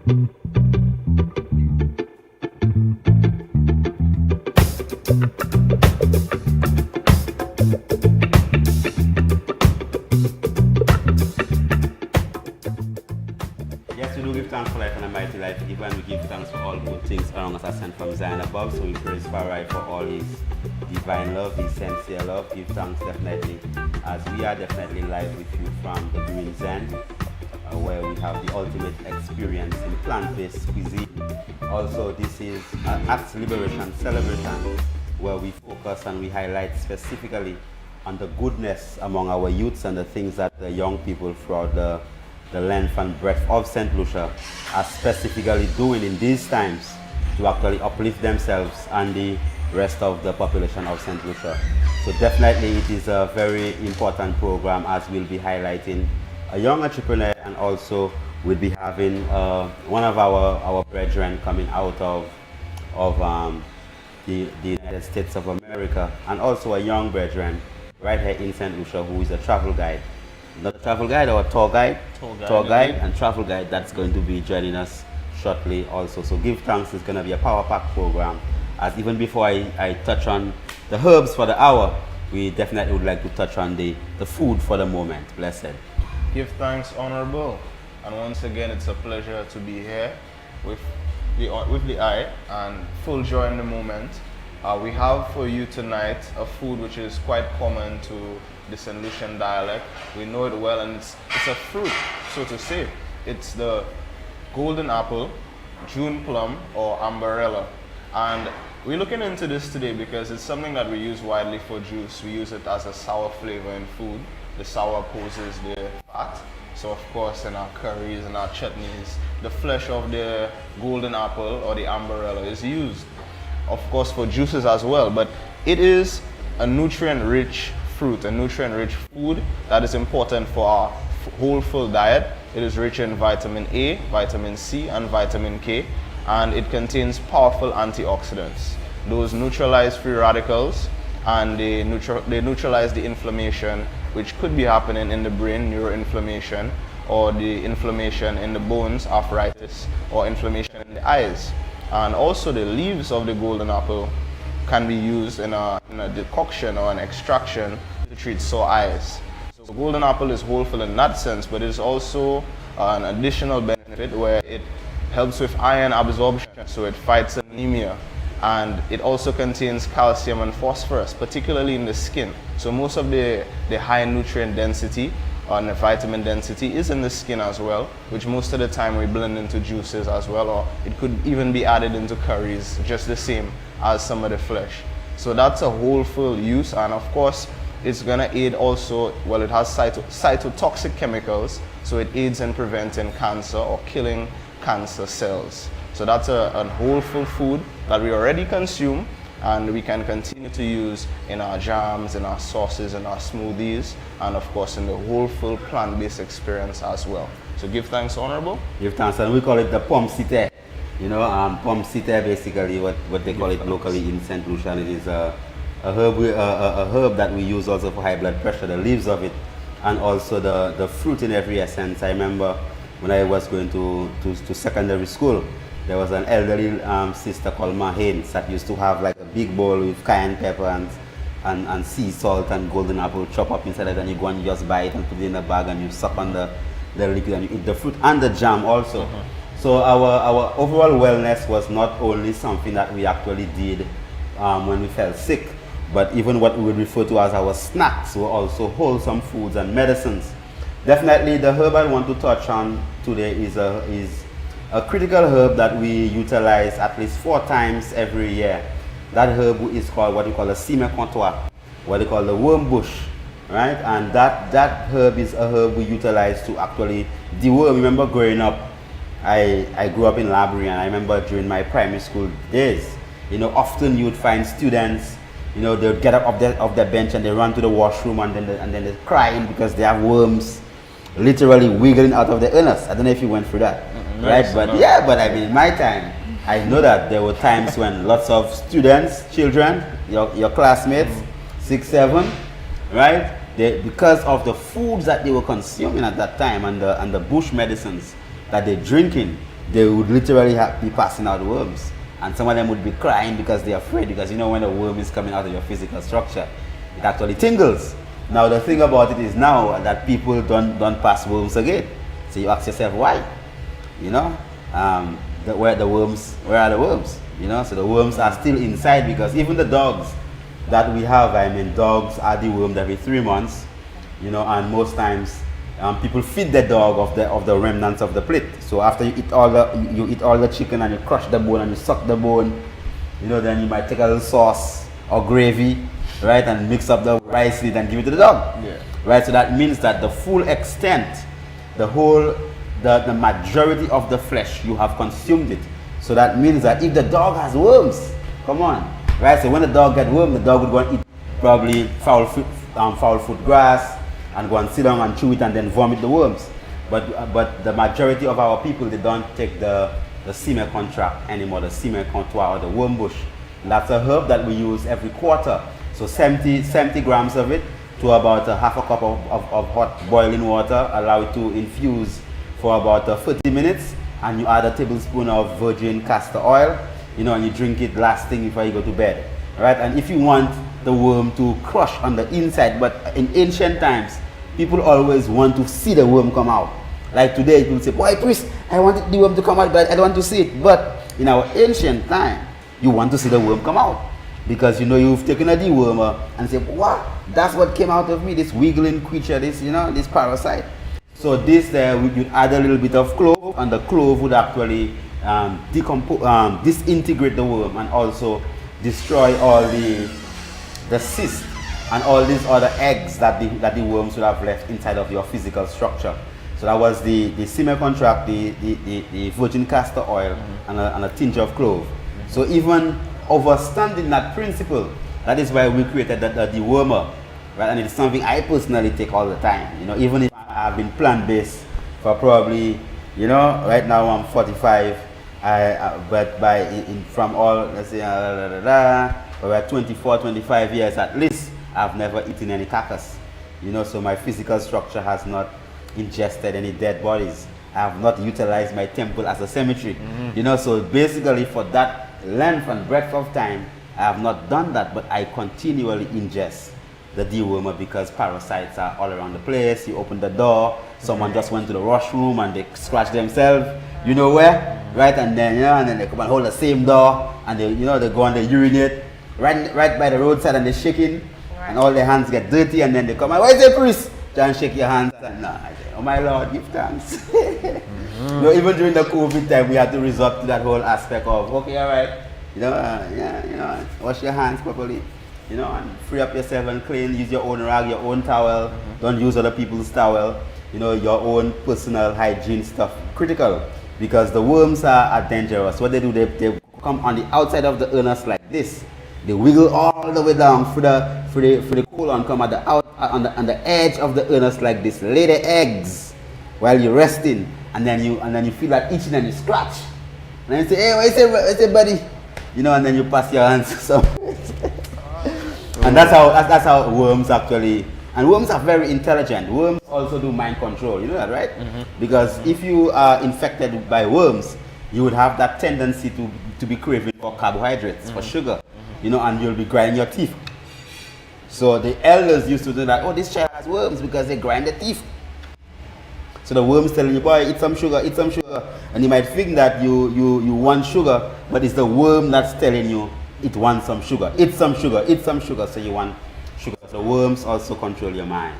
Yes, we do give thanks for life and a mighty life. Even we give thanks for all good things around us as sent from Zion above. So we praise Farai for all his divine love, his sincere love. Give thanks definitely, as we are definitely live with you from the Green Zen, where we have the ultimate experience in plant-based cuisine. Also, this is an Acts Liberation celebration, where we focus and we highlight specifically on the goodness among our youths and the things that the young people throughout the length and breadth of St. Lucia are specifically doing in these times to actually uplift themselves and the rest of the population of St. Lucia. So definitely it is a very important program, as we'll be highlighting a young entrepreneur, and also we'll be having one of our brethren coming out of the United States of America, and also a young brethren right here in St. Lucia who is a travel guide. Not a travel guide, or a tour guide. Tour guide and travel guide that's going to be joining us shortly also. So Give Thanks is going to be a power pack program. As even before I touch on the herbs for the hour, we definitely would like to touch on the food for the moment. Blessed. Give thanks, Honorable. And once again, it's a pleasure to be here with the eye and full joy in the moment. We have for you tonight a food which is quite common to the St. Lucian dialect. We know it well, and it's a fruit, so to say. It's the golden apple, June plum, or umbrella. And we're looking into this today because it's something that we use widely for juice. We use it as a sour flavor in food. The sour poses the fat. So of course in our curries and our chutneys, the flesh of the golden apple or the umbrella is used, of course, for juices as well. But it is a nutrient-rich fruit, a nutrient-rich food that is important for our whole full diet. It is rich in vitamin A, vitamin C, and vitamin K, and it contains powerful antioxidants. Those neutralize free radicals, and they neutralize the inflammation which could be happening in the brain, neuroinflammation, or the inflammation in the bones, arthritis, or inflammation in the eyes. And also the leaves of the golden apple can be used in a decoction or an extraction to treat sore eyes. So golden apple is wholesome in that sense, but it is also an additional benefit where it helps with iron absorption, so it fights anemia. And it also contains calcium and phosphorus, particularly in the skin. So most of the high nutrient density and the vitamin density is in the skin as well, which most of the time we blend into juices as well, or it could even be added into curries just the same as some of the flesh. So that's a whole full use, and of course it's gonna aid also, well, it has cytotoxic chemicals, so it aids in preventing cancer or killing cancer cells. So that's a whole full food that we already consume, and we can continue to use in our jams, in our sauces, in our smoothies, and of course in the whole full plant-based experience as well. So give thanks, Honorable. Give thanks, and we call it the pomme cite. You know, pomme cite basically what they call it locally in St. Lucia. It is a herb that we use also for high blood pressure, the leaves of it, and also the fruit in every essence. I remember when I was going to secondary school, there was an elderly sister called Ma Haynes that used to have like a big bowl with cayenne pepper and sea salt and golden apple chop up inside it, and you go and you just buy it and put it in a bag and you suck on the liquid and you eat the fruit and the jam also. So our overall wellness was not only something that we actually did when we felt sick, but even what we would refer to as our snacks were also wholesome foods and medicines. Definitely the herb I want to touch on today is a critical herb that we utilize at least 4 times every year. That herb is called what we call a cime comptoir, what they call the worm bush, right? And that herb is a herb we utilize to actually deworm. Remember growing up, I grew up in Labrie, and I remember during my primary school days, you know, often you'd find students, you know, they'd get up off their bench and they run to the washroom, and then they're crying because they have worms literally wiggling out of their anus. I don't know if you went through that, right? But yeah, but I mean, in my time, I know that there were times when lots of students, children, your classmates, 6, 7, right? Because of the foods that they were consuming at that time and the bush medicines that they're drinking, they would literally be passing out worms. And some of them would be crying because they're afraid, because when a worm is coming out of your physical structure, it actually tingles. Now the thing about it is now that people don't pass worms again. So you ask yourself why? Where are the worms? So the worms are still inside, because even the dogs that we have, dogs are dewormed every 3 months, and most times people feed the dog of the remnants of the plate. So after you eat all the chicken and you crush the bone and you suck the bone, then you might take a little sauce or gravy, right, and mix up the rice in it and give it to the dog. Yeah. Right. So that means that the full extent, the majority of the flesh, you have consumed it. So that means that if the dog has worms, come on, right? So when the dog gets worms, the dog would go and eat probably foul food grass and go and sit down and chew it and then vomit the worms. But the majority of our people, they don't take the semen contract anymore, the semen comptoir or the worm bush. And that's a herb that we use every quarter. So 70 grams of it to about half a cup of hot boiling water, allow it to infuse for about 30 minutes, and you add a tablespoon of virgin castor oil, and you drink it last thing before you go to bed, right? And if you want the worm to crush on the inside, but in ancient times, people always want to see the worm come out. Like today, people say, boy, priest, I want the worm to come out, but I don't want to see it. But in our ancient time, you want to see the worm come out, because you've taken a dewormer and say, what? That's what came out of me, this wiggling creature, this parasite. So this you'd add a little bit of clove, and the clove would actually disintegrate the worm and also destroy all the cysts and all these other eggs that the worms would have left inside of your physical structure. So that was the semen contract, the virgin castor oil, and a tinge of clove. So even overstanding that principle, that is why we created the dewormer, right? And it's something I personally take all the time. Even if I've been plant-based for probably, right now I'm 45, but from all, let's say, about 24, 25 years at least, I've never eaten any carcass. So my physical structure has not ingested any dead bodies. I have not utilized my temple as a cemetery. So basically for that length and breadth of time, I have not done that, but I continually ingest the dewormer, because parasites are all around the place. You open the door, someone just went to the washroom and they scratch themselves, where, right? And then they come and hold the same door, and they go and they urinate right by the roadside, and they're shaking, and all their hands get dirty, and then they come and, where's the priest? Try and shake your hands, and I say, oh my Lord, give thanks. Even during the COVID time, we had to resort to that whole aspect of, okay, all right, wash your hands properly, and free up yourself and clean. Use your own rag, your own towel. Don't use other people's towel. Your own personal hygiene stuff. Critical, because the worms are dangerous. What they do, they come on the outside of the anus like this. They wiggle all the way down for the colon, come at the on the edge of the anus like this. Lay the eggs while you're resting, and then you feel that itching and you scratch. And then you say, hey, what's it, buddy? And then you pass your hands somewhere. And that's how worms actually, and worms are very intelligent. Worms also do mind control, you know that, right? Because if you are infected by worms, you would have that tendency to be craving for carbohydrates, for sugar, and you'll be grinding your teeth. So the elders used to do that, oh, this child has worms, because they grind their teeth. So the worm's telling you, boy, eat some sugar, eat some sugar. And you might think that you want sugar, but it's the worm that's telling you it wants some sugar. Eat some sugar, eat some sugar, so you want sugar. So worms also control your mind.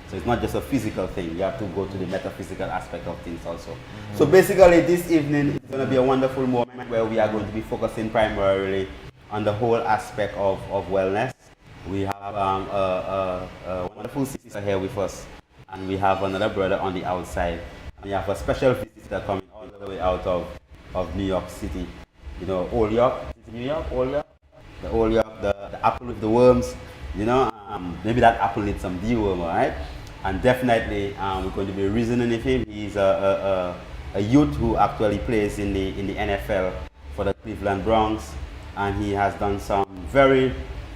So it's not just a physical thing. You have to go to the metaphysical aspect of things also. So basically this evening is going to be a wonderful moment where we are going to be focusing primarily on the whole aspect of wellness. We have a wonderful sister here with us, and we have another brother on the outside. And we have a special visitor coming all the way out of New York City. Old York. Is it New York? Old York? The Old York, the apple with the worms. Maybe that apple needs some dewormer, right? And definitely we're going to be reasoning with him. He's a youth who actually plays in the NFL for the Cleveland Browns, and he has done some very,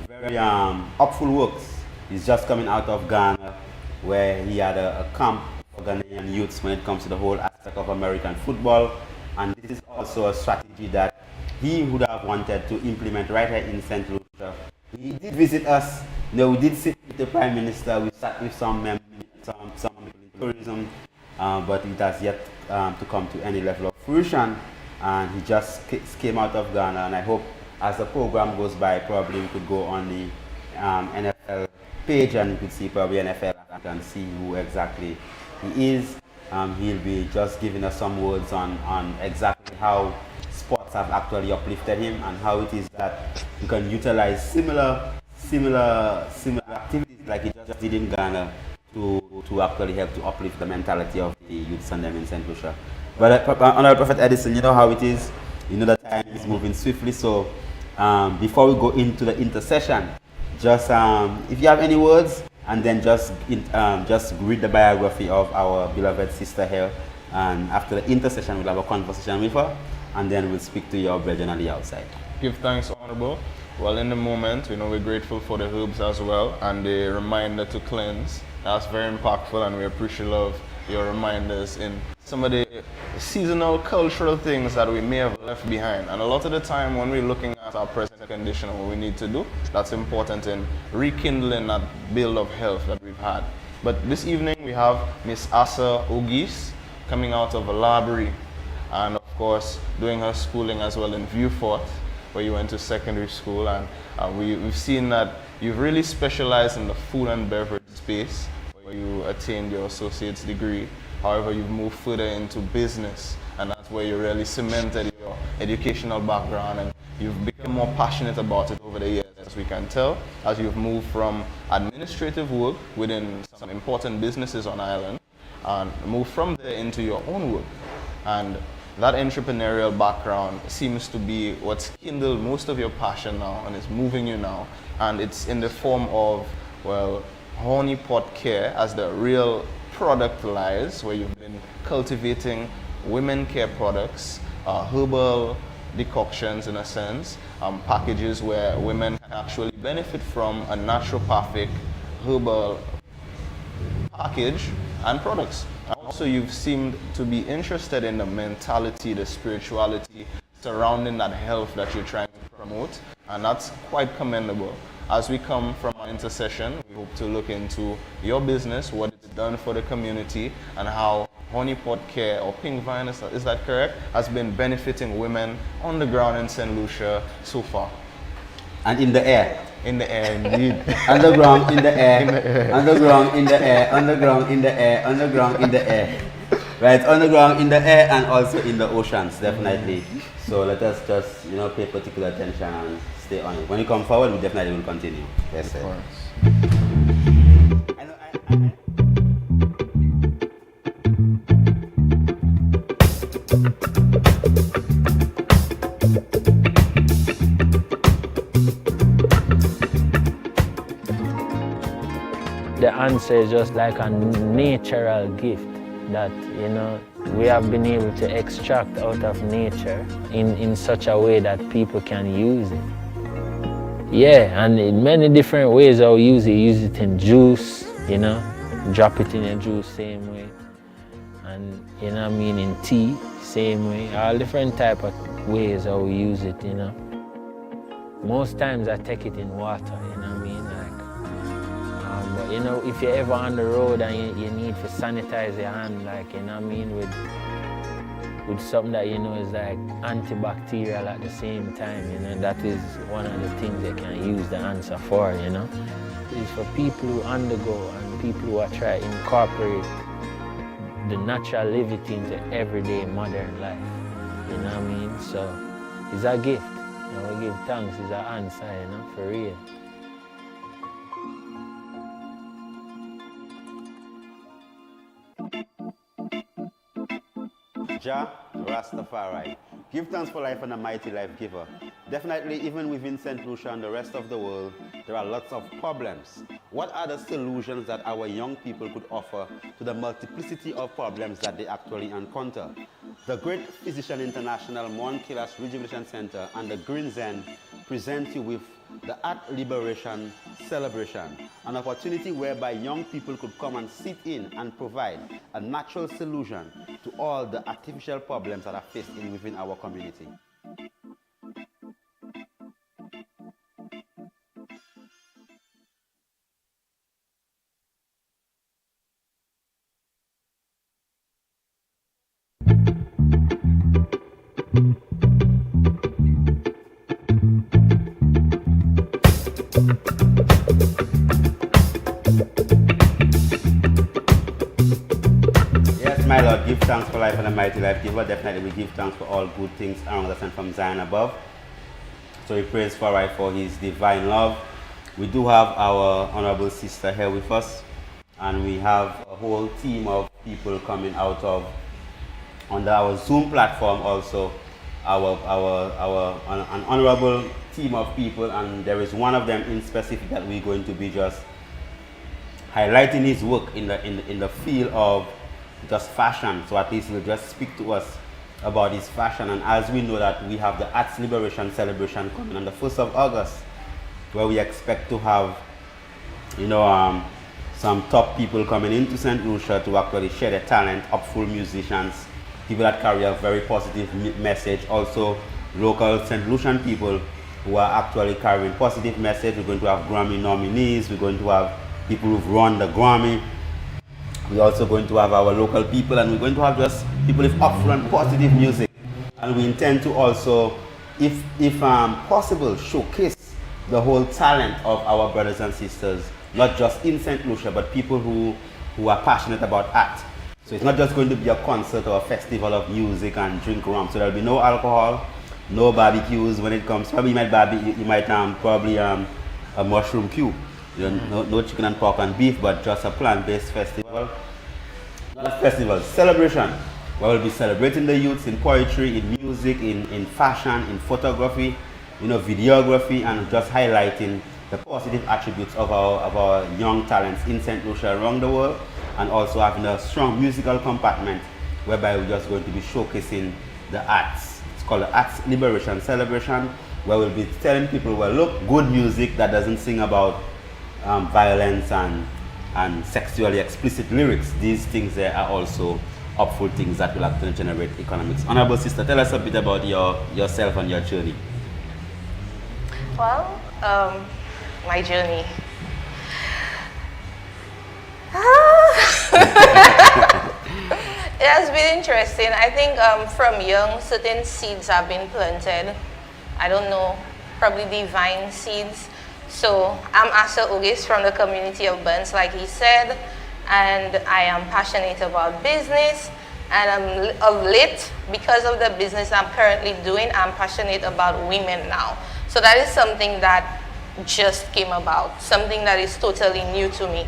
very upful works. He's just coming out of Ghana, where he had a camp for Ghanaian youths when it comes to the whole aspect of American football. And this is also a strategy that he would have wanted to implement right here in St. Lucia. He did visit us. We did sit with the Prime Minister. We sat with some people in tourism, but it has yet to come to any level of fruition. And he just came out of Ghana. And I hope as the program goes by, probably we could go on the NFL page and you could see probably NFL and see who exactly he is. He'll be just giving us some words on exactly how sports have actually uplifted him and how it is that you can utilize similar activities like he just did in Ghana to actually help to uplift the mentality of the youths and them in St. Lucia. But Honorable Prophet Edison, you know how it is. You know that time is moving swiftly. So before we go into the intercession, just if you have any words, and then just read the biography of our beloved sister here. And after the intercession, we'll have a conversation with her, and then we'll speak to your brethren on the outside. Give thanks, Honorable. Well, in the moment, we're grateful for the herbs as well, and the reminder to cleanse. That's very impactful, and we appreciate your reminders in some of the seasonal cultural things that we may have left behind. And a lot of the time when we're looking at our present condition and what we need to do, that's important in rekindling that build of health that we've had. But this evening we have Miss Asa Ogis coming out of a library and of course doing her schooling as well in Viewfort, where you went to secondary school, and we've seen that you've really specialized in the food and beverage space, where you attained your associate's degree. However, you've moved further into business, and that's where you really cemented your educational background, and you've become more passionate about it over the years, as we can tell, as you've moved from administrative work within some important businesses on Ireland, and moved from there into your own work. And that entrepreneurial background seems to be what's kindled most of your passion now, and it's moving you now. And it's in the form of, well, Honey Pot Care as the real product lies, where you've been cultivating women care products, herbal decoctions in a sense, packages where women can actually benefit from a naturopathic herbal package and products. Also, you've seemed to be interested in the mentality, the spirituality surrounding that health that you're trying to promote, and that's quite commendable. As we come from our intercession, we hope to look into your business, what it's done for the community, and how Honey Pot Care, or Pink Vine, is that correct, has been benefiting women on the ground in St. Lucia so far. And in the air. In the air, indeed. Underground, in the air. Underground, in the air. Underground, in the air. Underground, in the air. Right, underground, in the air, and also in the oceans, definitely. So let us just, pay particular attention and stay on it. When you come forward, we definitely will continue. Yes, sir. Of course. The answer is just like a natural gift that, we have been able to extract out of nature in such a way that people can use it. Yeah, and in many different ways I'll use it. Use it in juice, drop it in your juice same way. And, in tea, same way. All different type of ways I'll use it, Most times I take it in water, But if you're ever on the road and you need to sanitize your hand, with something that is like antibacterial at the same time, that is one of the things they can use the answer for, It's for people who undergo and people who are trying to incorporate the natural levity into everyday modern life, So it's a gift, we give thanks, it's an answer, for real. Jah Rastafari. Give thanks for life and a mighty life giver. Definitely, even within St. Lucia and the rest of the world, there are lots of problems. What are the solutions that our young people could offer to the multiplicity of problems that they actually encounter? The Great Physician International Mount Kilas Rejuvenation Center and the Green Zen present you with the Art Liberation Celebration, an opportunity whereby young people could come and sit in and provide a natural solution to all the artificial problems that are faced within our community. Yes, my Lord, give thanks for life and a mighty life giver. Definitely we give thanks for all good things around us and from Zion above. So we praise for his divine love. We do have our honorable sister here with us, and we have a whole team of people coming out of under our Zoom platform also. An honorable team of people, and there is one of them in specific that we're going to be just highlighting his work in the field of just fashion. So at least he'll just speak to us about his fashion. And as we know that we have the Arts Liberation Celebration coming on the 1st of August, where we expect to have, some top people coming into St. Lucia to actually share their talent, upful musicians, people that carry a very positive message, also local St. Lucian people who are actually carrying positive message. We're going to have Grammy nominees, we're going to have people who've won the Grammy. We're also going to have our local people, and we're going to have just people with upful and positive music. And we intend to also, if possible, showcase the whole talent of our brothers and sisters, not just in St. Lucia, but people who are passionate about art. So it's not just going to be a concert or a festival of music and drink rum. So there'll be no alcohol, no barbecues when it comes. Probably you might probably a mushroom queue. No chicken and pork and beef, but just a plant-based festival. Not a festival, celebration, where we'll be celebrating the youths in poetry, in music, in fashion, in photography, videography, and just highlighting the positive attributes of our young talents in St. Lucia around the world, and also having a strong musical compartment whereby we're just going to be showcasing the arts. It's called the Arts Liberation Celebration, where we'll be telling people, well, look, good music that doesn't sing about violence and sexually explicit lyrics. These things there are also upful things that will actually generate economics. Honorable sister, tell us a bit about yourself and your journey. Well, my journey. It has been interesting. I think from young, certain seeds have been planted. I don't know, probably divine seeds. So I'm Asa Ogis from the community of Burns, like he said, and I am passionate about business. And of late, because of the business I'm currently doing, I'm passionate about women now. So that is something that just came about, something that is totally new to me.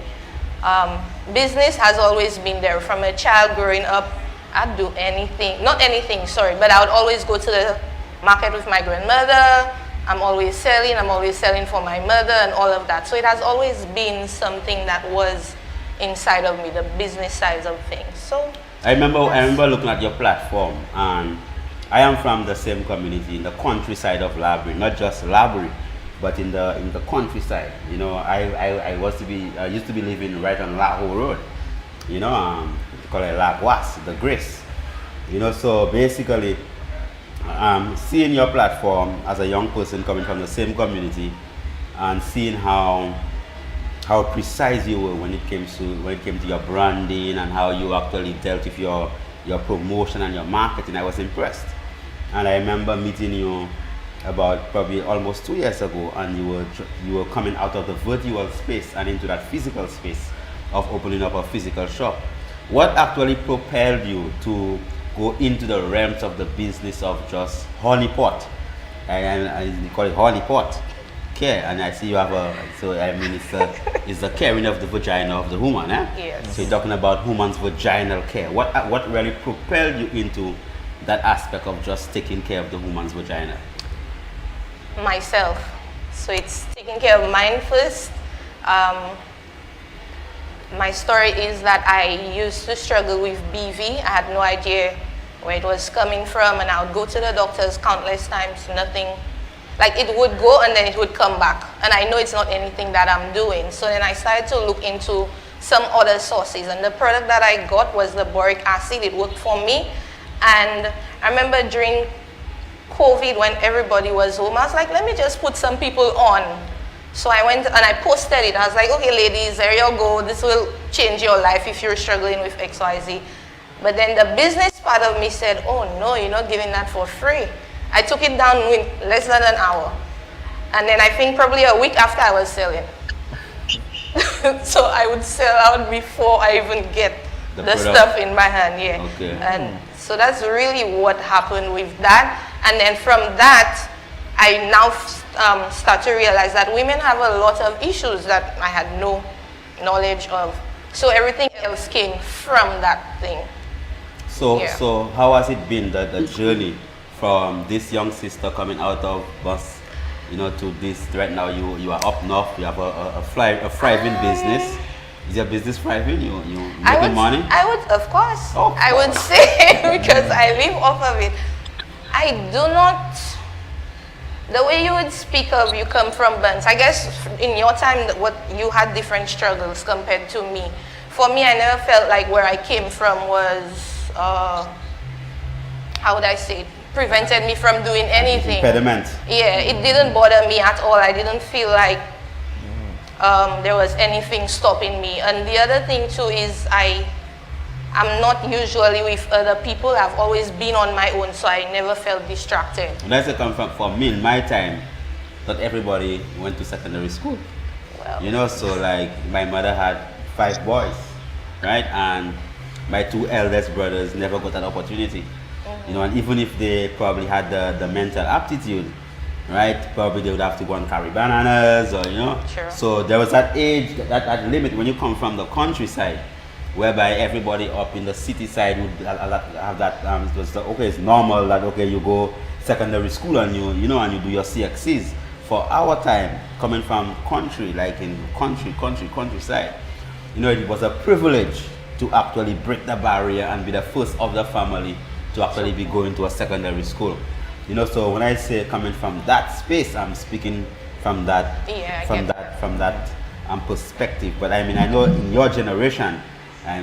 Business has always been there. From a child growing up, I'd do anything, not anything, sorry, but I would always go to the market with my grandmother. I'm always selling for my mother and all of that. So it has always been something that was inside of me, the business side of things. So I remember looking at your platform, and I am from the same community in the countryside of Labrie, not just Labrie, but in the countryside. I used to be living right on Laho Road. They call it Lagwas, the Grace. So basically, seeing your platform as a young person coming from the same community, and seeing how precise you were when it came to your branding and how you actually dealt with your promotion and your marketing, I was impressed. And I remember meeting you about probably almost 2 years ago, and you were coming out of the virtual space and into that physical space of opening up a physical shop. What actually propelled you to go into the realms of the business of just honeypot, and you call it honeypot care? And I see you have it's the caring of the vagina of the woman, eh? Yes. So you're talking about woman's vaginal care. What really propelled you into that aspect of just taking care of the woman's vagina? Myself. So it's taking care of mine first. My story is that I used to struggle with BV. I had no idea where it was coming from, and I would go to the doctors countless times, nothing Like it would go and then it would come back. And I know it's not anything that I'm doing. So then I started to look into some other sources. And the product that I got was the boric acid. It worked for me. And I remember during COVID when everybody was home, I was like, let me just put some people on. So I went and I posted it. I was like, okay, ladies, there you go. This will change your life if you're struggling with XYZ. But then the business part of me said, oh no, you're not giving that for free. I took it down in less than an hour. And then I think probably a week after I was selling. So I would sell out before I even get the stuff in my hand, yeah. Okay. And so that's really what happened with that. And then from that, I now start to realize that women have a lot of issues that I had no knowledge of. So everything else came from that thing. So, Yeah. so how has it been, the journey from this young sister coming out of bus, you know, to this right now? You are up north. You have a thriving business. Is your business thriving? You making money? I would, of course. Of I would say because I live off of it. I do not. The way you would speak of you come from Bunts, I guess in your time what you had different struggles compared to me. For me, I never felt like where I came from was, how would I say it, prevented me from doing anything. Impediment. Yeah, it didn't bother me at all. I didn't feel like there was anything stopping me. And the other thing too is I'm not usually with other people. I've always been on my own, so I never felt distracted. And that's a come for me in my time. Not everybody went to secondary school. Well, You know, so like my mother had 5 boys, right? And my 2 eldest brothers never got that opportunity. You know, and even if they probably had the mental aptitude, right? Probably they would have to go and carry bananas or, you know. Sure. So there was that age, that limit when you come from the countryside, whereby everybody up in the city side would have that, it was okay, it's normal that, okay, you go secondary school and you know, and you do your CXCs. For our time, coming from country, like in countryside, you know, it was a privilege to actually break the barrier and be the first of the family to actually be going to a secondary school. You know, so when I say coming from that space, I'm speaking from that, Yeah, I from get that perspective. But I mean, I know in your generation,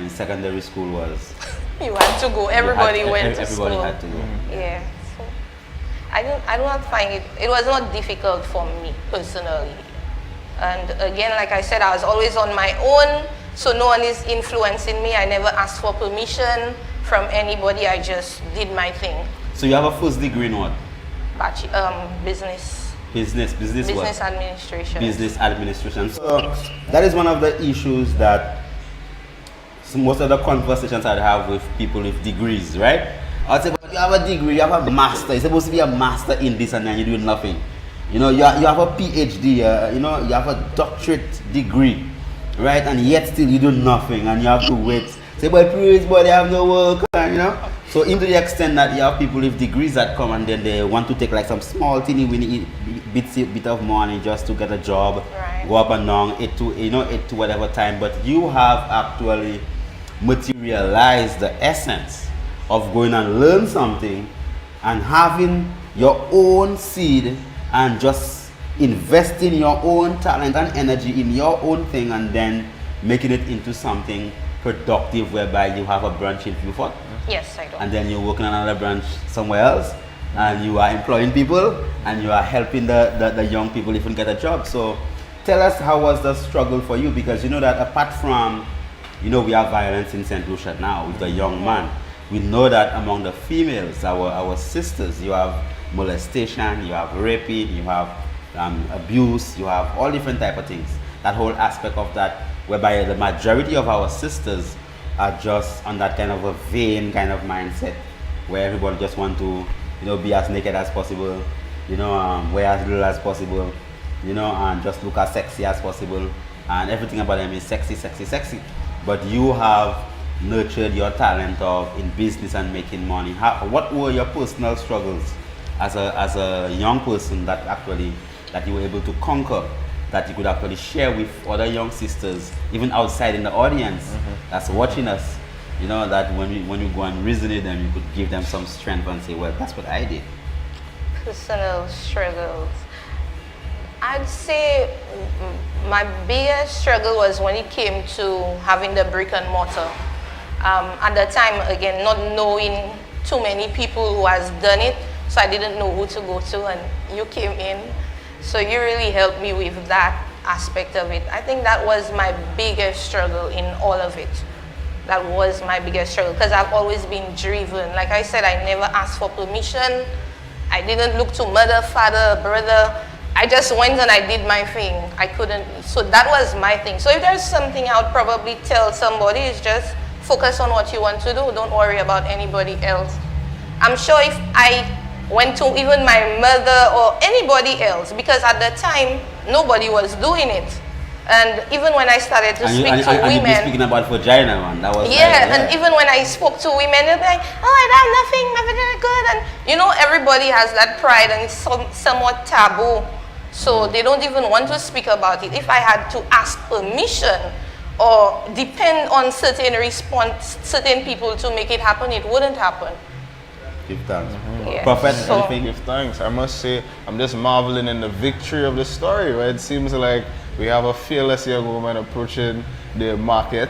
secondary school was. you had to go. Everybody went to everybody school. had to go. Yeah. So I do not find it. It was not difficult for me personally. And again, like I said, I was always on my own, so no one is influencing me. I never asked for permission from anybody. I just did my thing. So you have a first degree in what? Business. Business Business what? administration. Business administration. So that is one of the issues that most of the conversations I have with people with degrees, right? I'll say, but you have a degree, you have a master. You're supposed to be a master in this, and then you're doing nothing. You know, you have a PhD, you know, you have a doctorate degree, right? And yet still you do nothing, and you have to wait. Say, but please, boy, they have no work, and, you know. So, into the extent that you have people with degrees that come and then they want to take like some small teeny weeny bit of money just to get a job, Right. go up and down, 8 to whatever time. But you have actually materialized the essence of going and learn something and having your own seed and just investing your own talent and energy in your own thing and then making it into something productive whereby you have a branch in Beaufort Yes, I do. and then you're working on another branch somewhere else and you are employing people and you are helping the young people even get a job. So tell us, how was the struggle for you? Because you know that apart from, you know, we have violence in St. Lucia now with the young man. We know that among the females, our sisters, you have molestation, you have raping, you have abuse, you have all different type of things. That whole aspect of that, whereby the majority of our sisters are just on that kind of a vain kind of mindset, where everybody just want to, you know, be as naked as possible, you know, wear as little as possible, you know, and just look as sexy as possible, and everything about them is sexy, sexy, sexy. But you have nurtured your talent in business and making money. What were your personal struggles as a young person that you were able to conquer, that you could actually share with other young sisters, even outside in the audience that's watching us, you know, that when you go and reason with them, you could give them some strength and say, well, that's what I did. Personal struggles. I'd say my biggest struggle was when it came to having the brick and mortar. At the time, again, not knowing too many people who has done it, so I didn't know who to go to, and you came in. So you really helped me with that aspect of it. I think that was my biggest struggle in all of it. That was my biggest struggle because I've always been driven. Like I said, I never asked for permission. I didn't look to mother, father, brother. I just went and I did my thing. I couldn't, so that was my thing. So if there's something I would probably tell somebody is just focus on what you want to do. Don't worry about anybody else. I'm sure if I went to even my mother or anybody else, because at the time, nobody was doing it. And even when I started to speak to women, you're speaking about vagina, man. That was and even when I spoke to women, they'd be like, "Oh, I have nothing, my vagina good," and you know, everybody has that pride, and it's somewhat taboo, so they don't even want to speak about it. If I had to ask permission or depend on certain people to make it happen, it wouldn't happen. Give thanks. Yeah. Prophet, So- anything? Give thanks. I must say, I'm just marveling in the victory of the story, right? It seems like we have a fearless young woman approaching the market,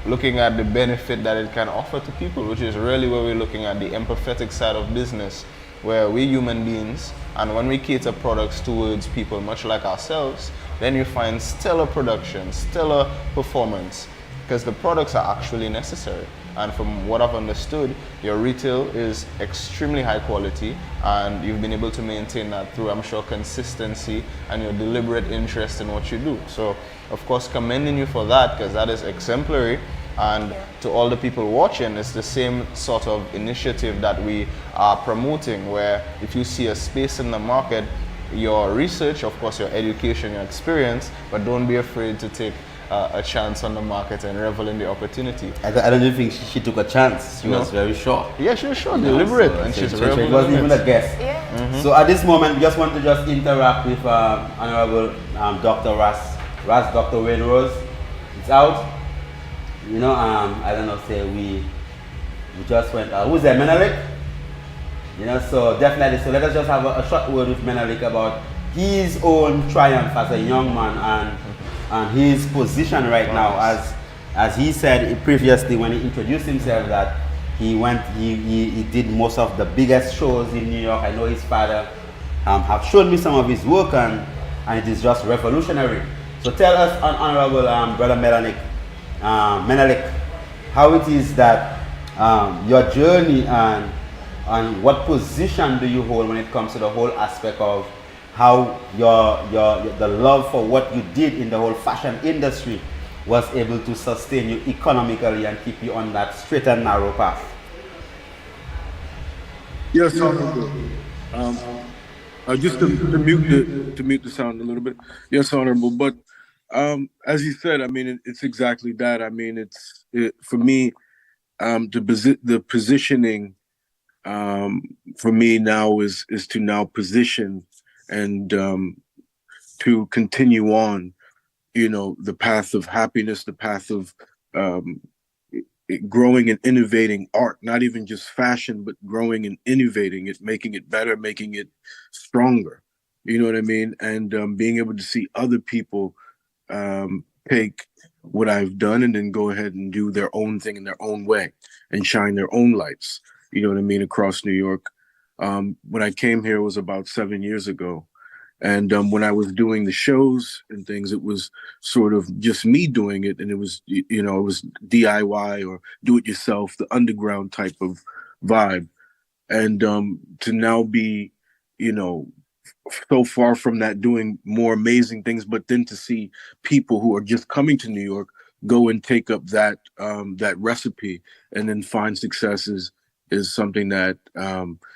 looking at the benefit that it can offer to people, which is really where we're looking at the empathetic side of business, where we human beings, and when we cater products towards people much like ourselves, then you find stellar production, stellar performance, because the products are actually necessary. And from what I've understood, your retail is extremely high quality, and you've been able to maintain that through, I'm sure, consistency and your deliberate interest in what you do. So, of course, commending you for that, because that is exemplary. And to all the people watching, it's the same sort of initiative that we are promoting, where if you see a space in the market, your research, of course, your education, your experience, but don't be afraid to take a chance on the market and revel in the opportunity. I don't even think she took a chance. She was very sure. Yeah, she was sure, deliberate, and she's she reveling wasn't in even it. a guest. Yeah. So at this moment, we just want to just interact with Honorable Dr. Dr. Wayne Rose. It's out. You know, I don't know, say we just went, who's there, Menelik? You know, so definitely, so let us just have a short word with Menelik about his own triumph as a young man and his position right now, as he said previously when he introduced himself, that he did most of the biggest shows in New York. I know his father have shown me some of his work, and it is just revolutionary. So tell us, Honorable Brother Menelik, how it is that your journey and what position do you hold when it comes to the whole aspect of how the love for what you did in the whole fashion industry was able to sustain you economically and keep you on that straight and narrow path? Yes, Honorable. Just to mute the sound a little bit. Yes, Honorable. But as you said, I mean, it's exactly that. I mean, for me, the positioning for me now is to now position and to continue on, you know, the path of happiness, the path of growing and innovating art, not even just fashion, but growing and innovating it, making it better, making it stronger. You know what I mean? And being able to see other people take what I've done and then go ahead and do their own thing in their own way and shine their own lights, you know what I mean, across New York. When I came here, it was about 7 years ago. And when I was doing the shows and things, it was sort of just me doing it. And it was, you know, it was DIY or do it yourself, the underground type of vibe. And to now be, you know, so far from that, doing more amazing things, but then to see people who are just coming to New York go and take up that that recipe and then find successes is something that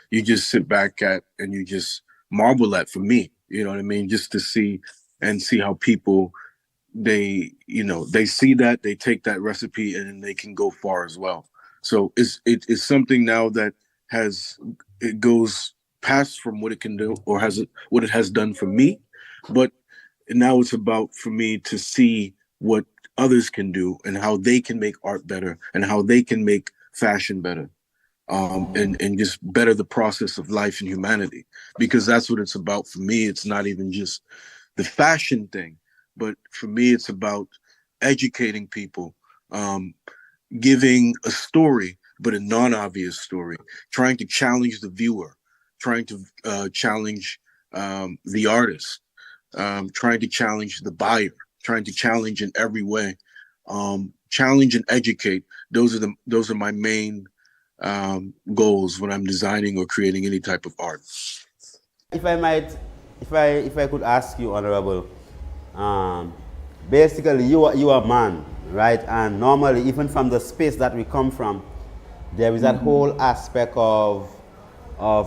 you just sit back at and you just marvel at. For me, you know what I mean, just to see how people, they, you know, they see that, they take that recipe and then they can go far as well. So it's something now that it goes past from what it can do or what it has done for me, but now it's about for me to see what others can do and how they can make art better and how they can make fashion better, and just better the process of life and humanity, because that's what it's about for me. It's not even just the fashion thing. But for me, it's about educating people, giving a story, but a non-obvious story, trying to challenge the viewer, trying to challenge the artist, trying to challenge the buyer, trying to challenge in every way, challenge and educate. Those are my main goals when I'm designing or creating any type of art. If I might, if I could ask you, Honorable, um, basically you are a man, right? And normally, even from the space that we come from, there is that whole aspect of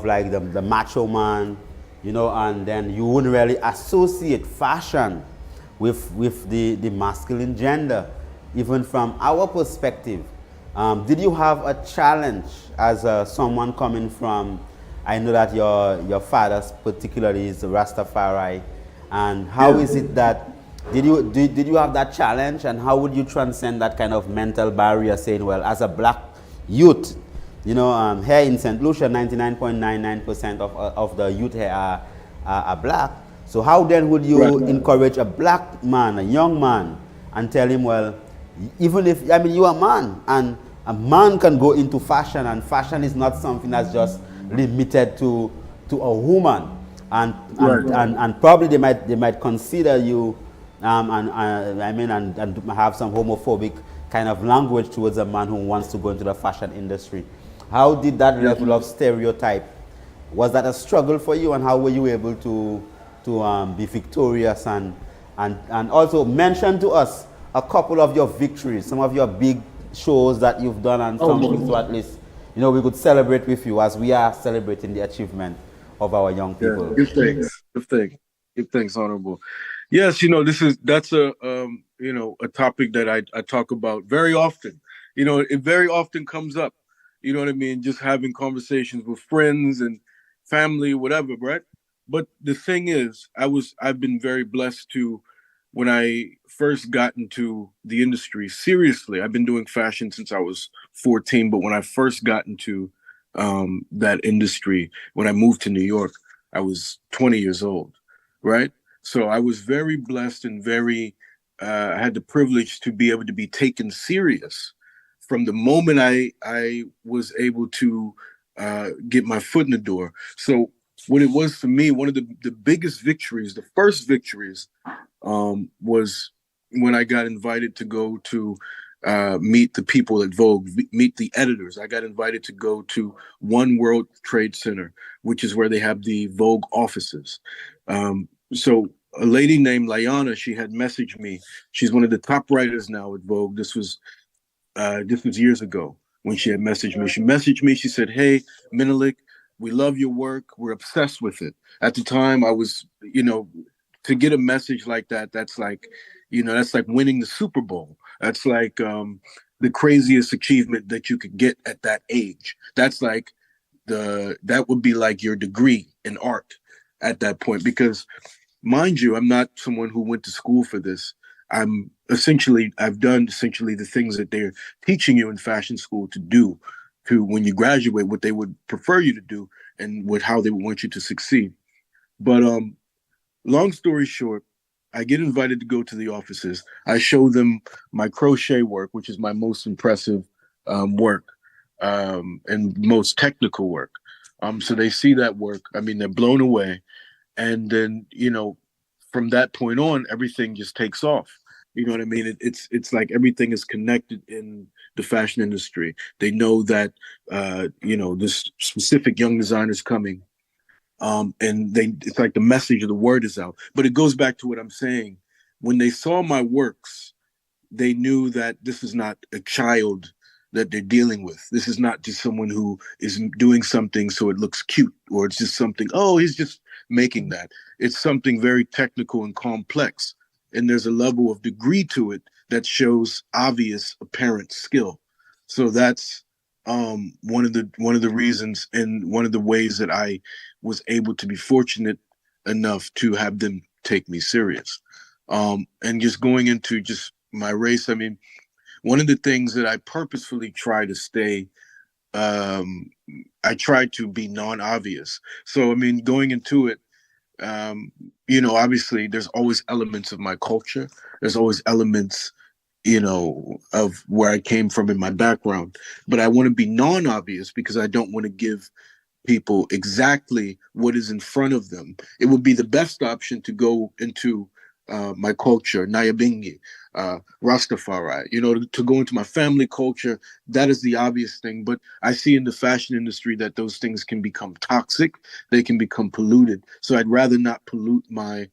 like the macho man, you know, and then you wouldn't really associate fashion with the masculine gender, even from our perspective. Did you have a challenge as someone coming from, I know that your father particularly is a Rastafari, and how is it that, did you have that challenge, and how would you transcend that kind of mental barrier, saying, well, as a black youth, you know, here in St. Lucia, 99.99% of the youth here are black. So how then would you encourage a black man, a young man, and tell him, well, even if, I mean, you are a man, and a man can go into fashion, and fashion is not something that's just limited to a woman, and probably they might consider you, and have some homophobic kind of language towards a man who wants to go into the fashion industry. How did that level of stereotype, was that a struggle for you, and how were you able to be victorious, and also mention to us a couple of your victories, some of your big shows that you've done, and something so at least, you know, we could celebrate with you as we are celebrating the achievement of our young people. Yeah, good things. Good thing. Good things, Honorable. Yes, you know, that's a you know, a topic that I talk about very often. You know, it very often comes up. You know what I mean? Just having conversations with friends and family, whatever, right? But the thing is, I've been very blessed to, when I first got into the industry, seriously, I've been doing fashion since I was 14, but when I first got into that industry, when I moved to New York, I was 20 years old, right? So I was very blessed and very, I had the privilege to be able to be taken serious from the moment I was able to get my foot in the door. So what it was for me, one of the biggest victories, the first victories, was when I got invited to go to meet the people at Vogue, meet the editors. I got invited to go to One World Trade Center, which is where they have the Vogue offices. So a lady named Layana, she had messaged me. She's one of the top writers now at Vogue. This was years ago when she had messaged me. She messaged me. She said, "Hey, Menelik, we love your work. We're obsessed with it." At the time, I was, you know, to get a message like that, that's like, you know, that's like winning the Super Bowl. That's like the craziest achievement that you could get at that age. That's like that would be like your degree in art at that point. Because mind you, I'm not someone who went to school for this. I've done essentially the things that they're teaching you in fashion school to do, to when you graduate, what they would prefer you to do, and how they would want you to succeed. But long story short, I get invited to go to the offices. I show them my crochet work, which is my most impressive work, and most technical work. So they see that work. I mean, they're blown away. And then, you know, from that point on, everything just takes off. You know what I mean? It's like everything is connected in the fashion industry. They know that, you know, this specific young designer is coming. And it's like the message of the word is out. But it goes back to what I'm saying. When they saw my works, they knew that this is not a child that they're dealing with. This is not just someone who is doing something so it looks cute, or it's just something, oh, he's just making that. It's something very technical and complex. And there's a level of degree to it that shows obvious, apparent skill. So that's one of the reasons, and one of the ways that I was able to be fortunate enough to have them take me serious. And just going into just my race, I mean, one of the things that I purposefully try to stay, I try to be non-obvious. So I mean, going into it, obviously there's always elements of my culture. There's always elements, of where I came from in my background. But I want to be non-obvious because I don't want to give people exactly what is in front of them. It would be the best option to go into my culture, Nyabingi, Rastafari, to go into my family culture. That is the obvious thing. But I see in the fashion industry that those things can become toxic. They can become polluted. So I'd rather not pollute my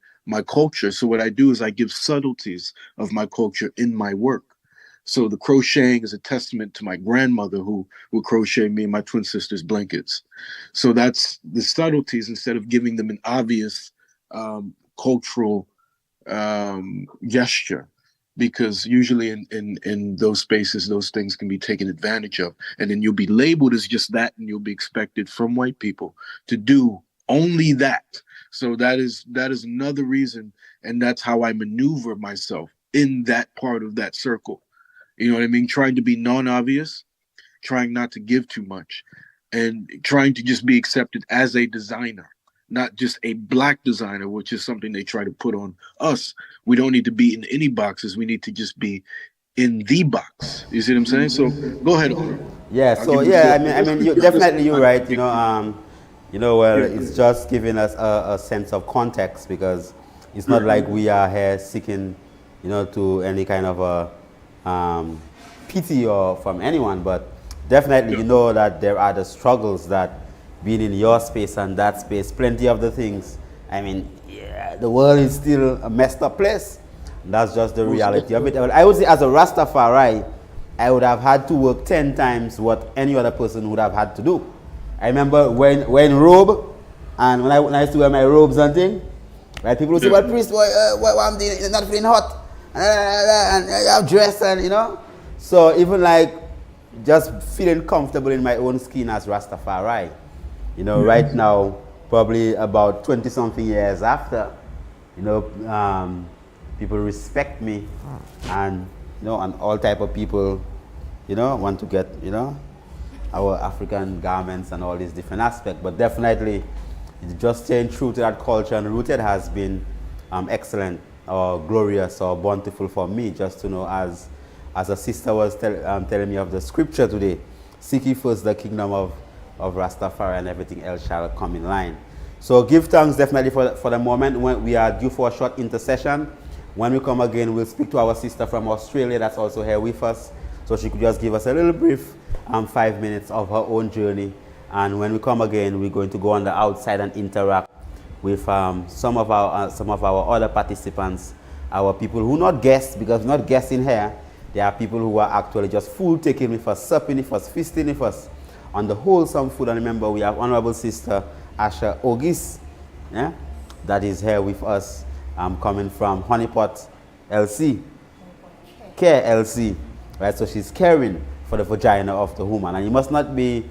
culture. So what I do is I give subtleties of my culture in my work. So the crocheting is a testament to my grandmother who would crochet me and my twin sisters blankets. So that's the subtleties instead of giving them an obvious cultural gesture, because usually in those spaces those things can be taken advantage of, and then you'll be labeled as just that, and you'll be expected from white people to do only that. So that is another reason, and that's how I maneuver myself in that part of that circle. You know what I mean? Trying to be non-obvious, trying not to give too much, and trying to just be accepted as a designer, not just a black designer, which is something they try to put on us. We don't need to be in any boxes. We need to just be in the box. You see what I'm saying? So go ahead, Owner. Yeah. I'll So give you the yeah, floor. I mean, you're right. Well, it's just giving us a sense of context, because it's not like we are here seeking, to any kind of pity or from anyone, but definitely you know that there are the struggles that being in your space and that space, plenty of the things. I mean, yeah, the world is still a messed up place. That's just the reality of it. I would say, as a Rastafari, I would have had to work 10 times what any other person would have had to do. I remember when robe, and when I used to wear my robes and thing, right? People would say, "Well, priest, what I'm doing? It's not feeling hot, and I have dress, and." So even like just feeling comfortable in my own skin as Rastafari, right now, probably about 20-something years after, people respect me, and and all type of people, want to get, our African garments and all these different aspects. But definitely, just staying true to that culture and rooted has been excellent, or glorious, or bountiful for me. Just to know, as a sister was telling me of the scripture today, seek ye first the kingdom of Rastafari, and everything else shall come in line. So give thanks definitely for the moment. When we are due for a short intercession. When we come again, we'll speak to our sister from Australia that's also here with us. So she could just give us a little brief 5 minutes of her own journey. And when we come again, we're going to go on the outside and interact with some of our other participants, our people who not guests, because we're not guests in here. There are people who are actually just food taking with us, supping with us, feasting with us on the wholesome food. And remember, we have Honorable Sister Asha Ogis, yeah, that is here with us, coming from Honeypot LC, Care LC, right? So she's caring for the vagina of the woman. And you must not be,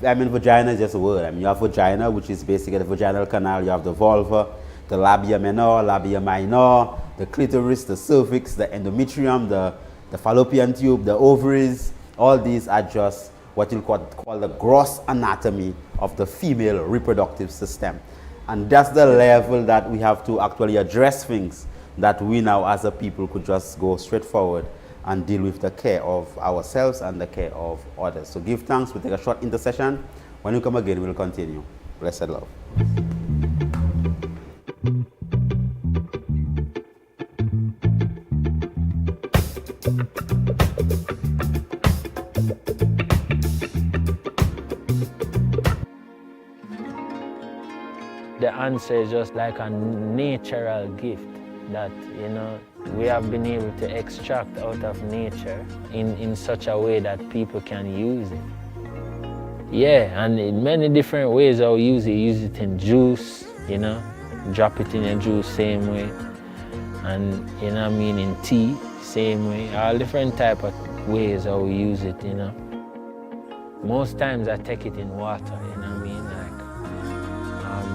vagina is just a word. You have vagina, which is basically the vaginal canal. You have the vulva, the labia minor, labia minor, the clitoris, the cervix, the endometrium, the fallopian tube, the ovaries. All these are just what you call the gross anatomy of the female reproductive system. And that's the level that we have to actually address things that we now as a people could just go straight forward and deal with the care of ourselves and the care of others. So give thanks. We'll take a short intercession. When we come again, we'll continue. Blessed love. The answer is just like a natural gift that, we have been able to extract out of nature in such a way that people can use it. Yeah, and in many different ways I'll use it. Use it in juice, drop it in your juice same way. And, in tea, same way. All different type of ways I'll use it, Most times I take it in water,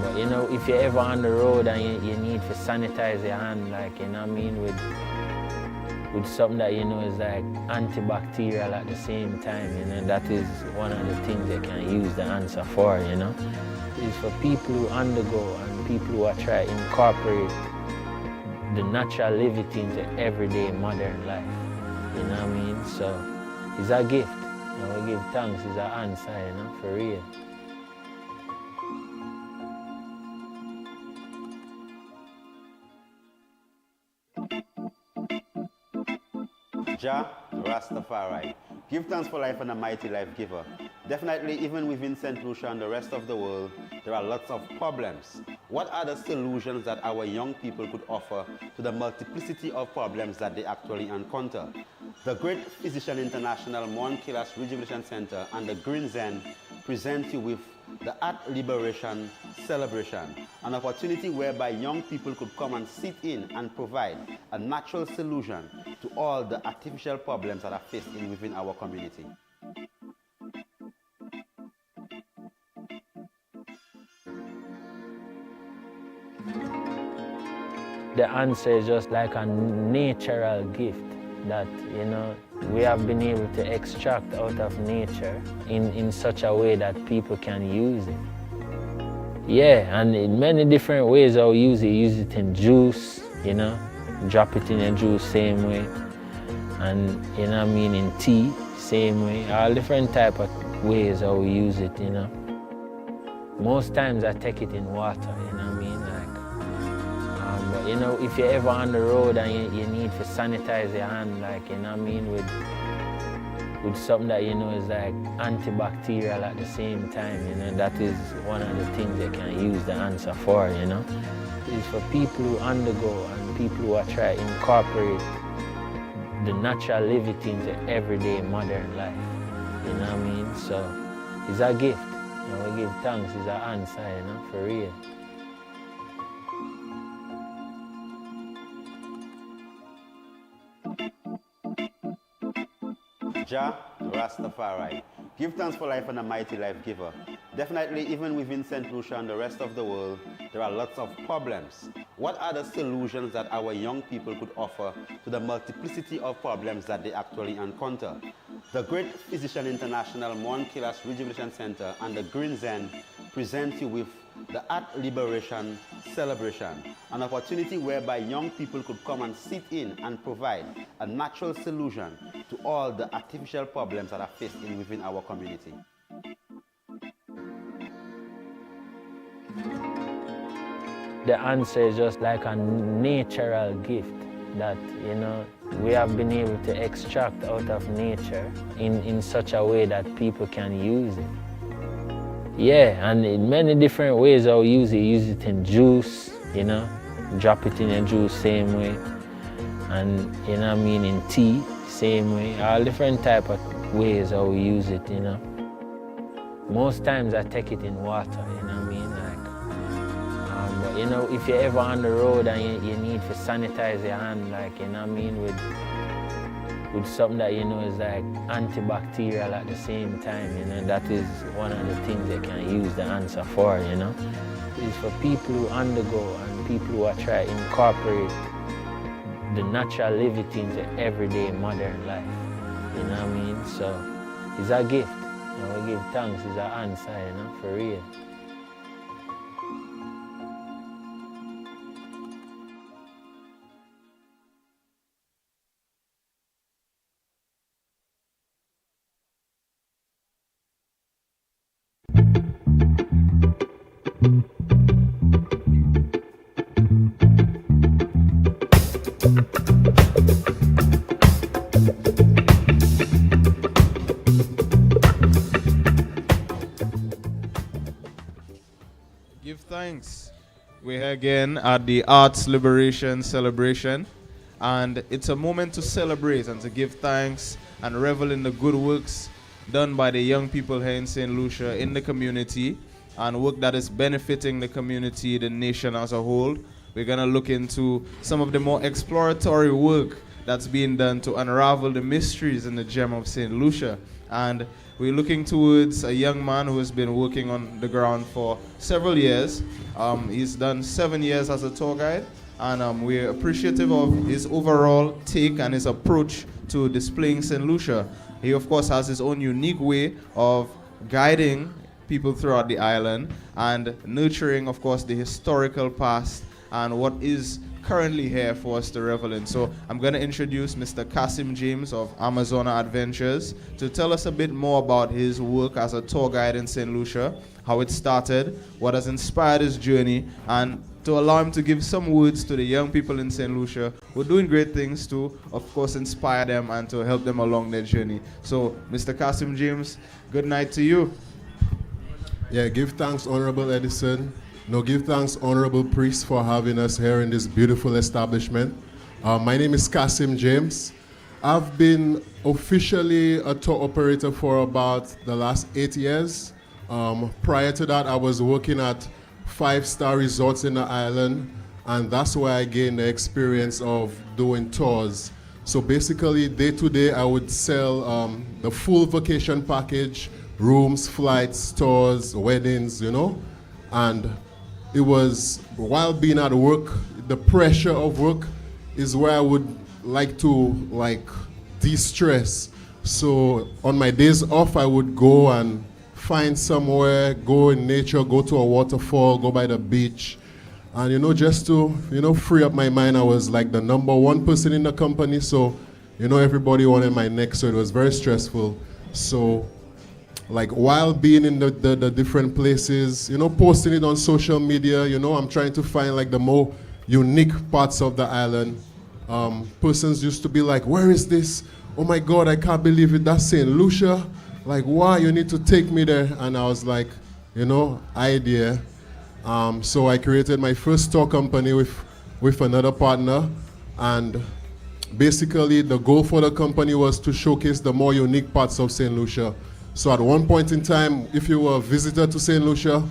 But if you're ever on the road and you need to sanitize your hand, with with something that is like antibacterial at the same time. That is one of the things they can use the answer for. It's for people who undergo and people who are trying to incorporate the natural levity into everyday modern life. You know what I mean? So it's a gift. We give thanks, it's an answer, for real. Jah Rastafari. Give thanks for life and a mighty life giver. Definitely, even within St. Lucia and the rest of the world, there are lots of problems. What are the solutions that our young people could offer to the multiplicity of problems that they actually encounter? The Great Physician International Moankilas Rejuvenation Center and the Green Zen present you with the Art Liberation Celebration, an opportunity whereby young people could come and sit in and provide a natural solution to all the artificial problems that are faced within our community. The answer is just like a natural gift that, we have been able to extract out of nature in such a way that people can use it. Yeah, and in many different ways I'll use it. Use it in juice, drop it in a juice same way. And, in tea, same way. All different type of ways I'll use it, Most times I take it in water, But if you're ever on the road and you need to sanitize your hand, with something that is like antibacterial at the same time, that is one of the things they can use the answer for, It's for people who undergo and people who are trying to incorporate the natural levity into everyday modern life. You know what I mean? So it's a gift. We give thanks, it's an answer, for real. Jah Rastafari. Give thanks for life and a mighty life giver. Definitely, even within St. Lucia and the rest of the world, there are lots of problems. What are the solutions that our young people could offer to the multiplicity of problems that they actually encounter? The Great Physician International Moankilas Rejuvenation Center and the Green Zen present you with the Art Liberation Celebration, an opportunity whereby young people could come and sit in and provide a natural solution to all the artificial problems that are faced within our community. The answer is just like a natural gift that, we have been able to extract out of nature in such a way that people can use it. Yeah, and in many different ways I'll use it. Use it in juice, drop it in a juice same way. And, in tea, same way. All different type of ways I'll use it, Most times I take it in water, But, if you're ever on the road and you need to sanitize your hand, with something that, is like antibacterial at the same time, That is one of the things they can use the answer for, It's for people who undergo and people who are trying to incorporate the natural levity into everyday modern life. You know what I mean? So it's a gift. We give thanks, it's an answer, for real. Give thanks. We're here again at the Arts Liberation Celebration, and it's a moment to celebrate and to give thanks and revel in the good works done by the young people here in St. Lucia in the community, and work that is benefiting the community, the nation as a whole. We're going to look into some of the more exploratory work that's being done to unravel the mysteries in the gem of St. Lucia. And we're looking towards a young man who has been working on the ground for several years. He's done 7 years as a tour guide, and we're appreciative of his overall take and his approach to displaying St. Lucia. He, of course, has his own unique way of guiding people throughout the island and nurturing, of course, the historical past and what is currently here for us to revel in. So I'm going to introduce Mr. Kasim James of Amazona Adventures to tell us a bit more about his work as a tour guide in St. Lucia, how it started, what has inspired his journey, and to allow him to give some words to the young people in St. Lucia who are doing great things to, of course, inspire them and to help them along their journey. So, Mr. Kasim James, good night to you. Yeah, give thanks, Honorable Edison. No, give thanks, Honorable Priest, for having us here in this beautiful establishment. My name is Kasim James. I've been officially a tour operator for about the last 8 years. Prior to that, I was working at 5-star resorts in the island, and that's where I gained the experience of doing tours. So basically, day to day, I would sell the full vacation package, rooms, flights, tours, weddings, you know. And it was, while being at work, the pressure of work is where I would like to de-stress. So on my days off, I would go and find somewhere, go in nature, go to a waterfall, go by the beach. And, you know, just to, you know, free up my mind. I was like the number one person in the company. So, you know, everybody wanted my neck. So it was very stressful. So, like, while being in the different places, you know, posting it on social media, you know, I'm trying to find like the more unique parts of the island. Persons used to be like, where is this? Oh my God, I can't believe it. That's St. Lucia. Like, why? You need to take me there. And I was like, you know, idea. So I created my first tour company with another partner. And basically the goal for the company was to showcase the more unique parts of St. Lucia. So at one point in time, if you were a visitor to St. Lucia,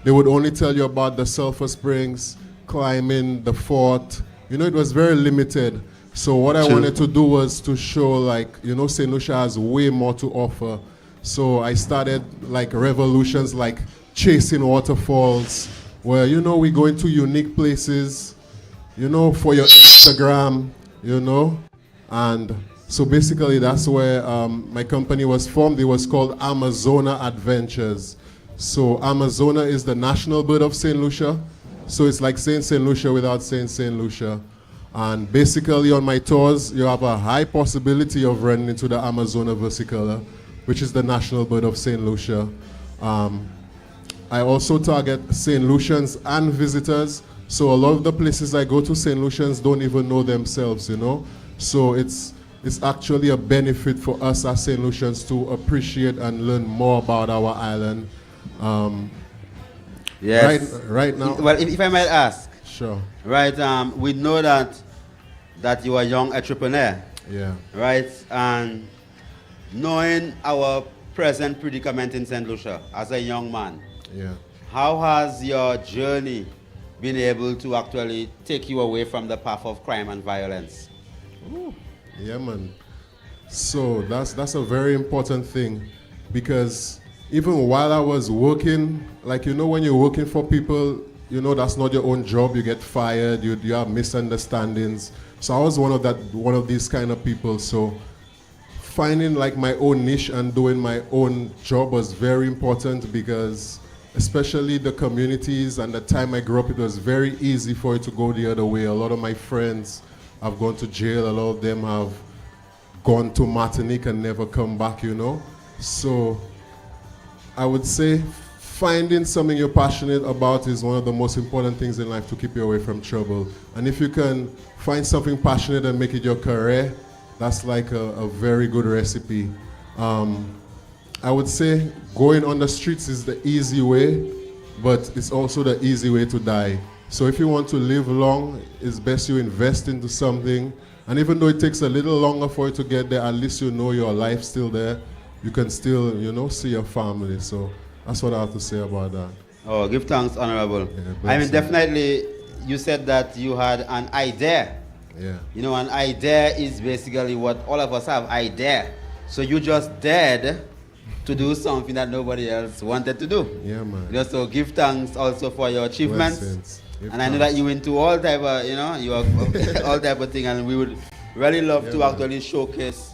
they would only tell you about the sulfur springs, climbing, the fort. You know, it was very limited. So what I wanted to do was to show, like, you know, St. Lucia has way more to offer. So I started like revolutions like chasing waterfalls, where, you know, we go into unique places, you know, for your Instagram, you know. And so basically that's where my company was formed. It was called Amazona Adventures. So Amazona is the national bird of St. Lucia. So it's like saying St. Lucia without saying St. Lucia. And basically on my tours, you have a high possibility of running into the Amazona versicolor, which is the national bird of St. Lucia. I also target St. Lucians and visitors. So a lot of the places I go to, St. Lucians don't even know themselves, you know. So it's actually a benefit for us as St. Lucians to appreciate and learn more about our island. Yes. Right now. Well, if I might ask. Sure. Right. We know that you are a young entrepreneur. Yeah. Right. And knowing our present predicament in St. Lucia as a young man. Yeah. How has your journey been able to actually take you away from the path of crime and violence? Ooh. Yeah, man. So that's a very important thing, because even while I was working, like, you know, when you're working for people, you know, that's not your own job. You get fired. You have misunderstandings. So I was one of these kind of people. So finding like my own niche and doing my own job was very important, because especially the communities and the time I grew up, it was very easy for it to go the other way. A lot of my friends have gone to jail. A lot of them have gone to Martinique and never come back, you know. So I would say finding something you're passionate about is one of the most important things in life to keep you away from trouble. And if you can find something passionate and make it your career, that's like a very good recipe. I would say going on the streets is the easy way, but it's also the easy way to die. So if you want to live long, it's best you invest into something. And even though it takes a little longer for you to get there, at least you know your life's still there. You can still, you know, see your family. So that's what I have to say about that. Oh, give thanks, Honorable. Yeah, I mean, definitely, you said that you had an idea. Yeah. You know, an idea is basically what all of us have, idea. So you just dared to do something that nobody else wanted to do. Yeah, man. You know, so give thanks also for your achievements. Blessings. Give And I know that thanks. you into all type of, you know, you are all type of thing, and we would really love Yeah, to man. actually showcase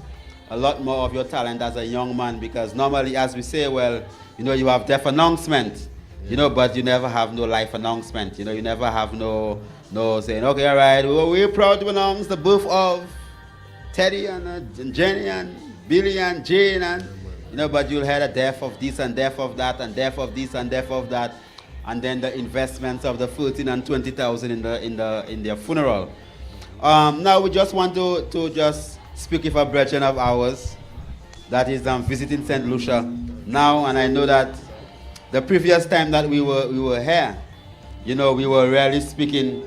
a lot more of your talent as a young man, because normally, as we say, well, you know, you have deaf announcement, you know, but you never have no life announcement. You know, you never have no saying, okay, all right, well, we're proud to announce the birth of Teddy and Jenny and Billy and Jane and you know, but you'll hear the death of this and death of that and death of this and death of that, and then the investments of the 13 and 20,000 in their funeral. Now we just want to just speak with a brethren of ours that is visiting St. Lucia now, and I know that the previous time that we were here, you know, we were really speaking.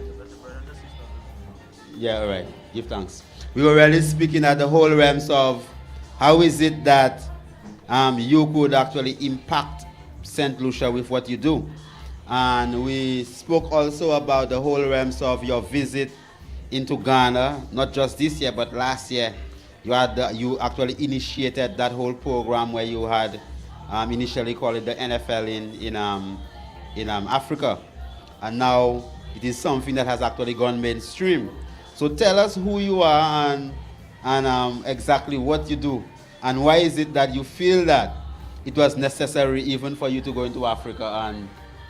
Yeah, all right. Give thanks. We were really speaking at the whole realms of how is it that you could actually impact St. Lucia with what you do. And we spoke also about the whole realms of your visit into Ghana, not just this year, but last year. You actually initiated that whole program where you had initially called it the NFL in Africa. And now it is something that has actually gone mainstream. So tell us who you are and exactly what you do, and why is it that you feel that it was necessary even for you to go into Africa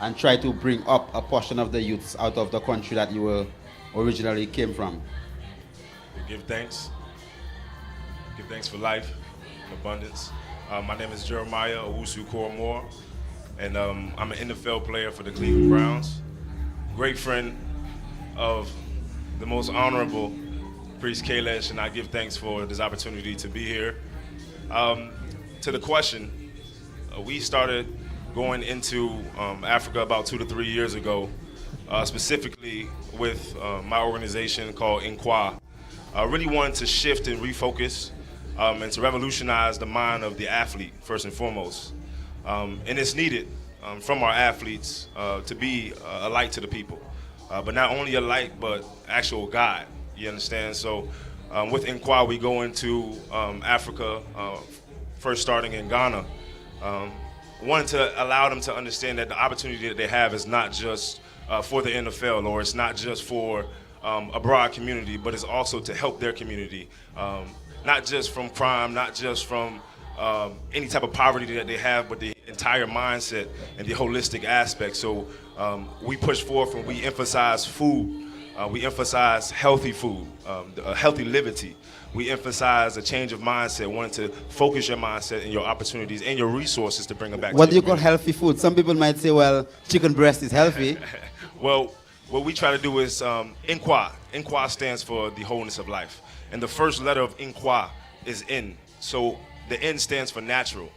and try to bring up a portion of the youths out of the country that you were originally came from. Give thanks. Give thanks for life and abundance. My name is Jeremiah Owusu Koromor, and I'm an NFL player for the Cleveland Browns. Great friend of the most honorable Priest Kalesh, and I give thanks for this opportunity to be here. To the question, we started going into Africa about 2 to 3 years ago, specifically with my organization called Inqua. I really wanted to shift and refocus and to revolutionize the mind of the athlete, first and foremost. And it's needed from our athletes to be a light to the people. But not only a light, but actual guide, you understand? So with Inqua, we go into Africa, first starting in Ghana. Wanted to allow them to understand that the opportunity that they have is not just for the NFL, or it's not just for a broad community, but it's also to help their community. Not just from crime, not just from any type of poverty that they have, but the entire mindset and the holistic aspect. So we push forth and we emphasize food. We emphasize healthy food, a healthy liberty. We emphasize a change of mindset, wanting to focus your mindset and your opportunities and your resources to bring them back. What to do you your call healthy food? Some people might say, well, chicken breast is healthy. Well, what we try to do is Inqua. Inqua stands for the wholeness of life. And the first letter of Inqua is N. So the N stands for natural.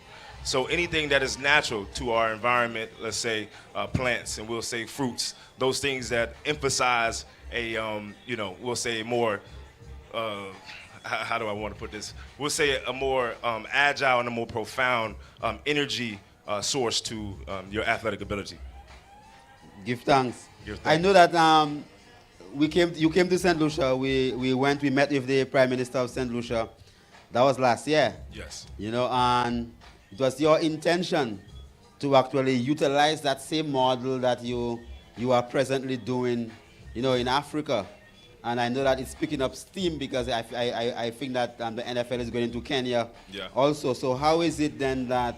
So anything that is natural to our environment, let's say plants, and we'll say fruits, those things that emphasize a, we'll say more, how do I want to put this? We'll say a more agile and a more profound energy source to your athletic ability. Give thanks. Give thanks. I know that you came to St. Lucia. We met with the Prime Minister of St. Lucia. That was last year. Yes. You know, and it was your intention to actually utilize that same model that you are presently doing, you know, in Africa. And I know that it's picking up steam because I think that the NFL is going to Kenya also. So how is it then that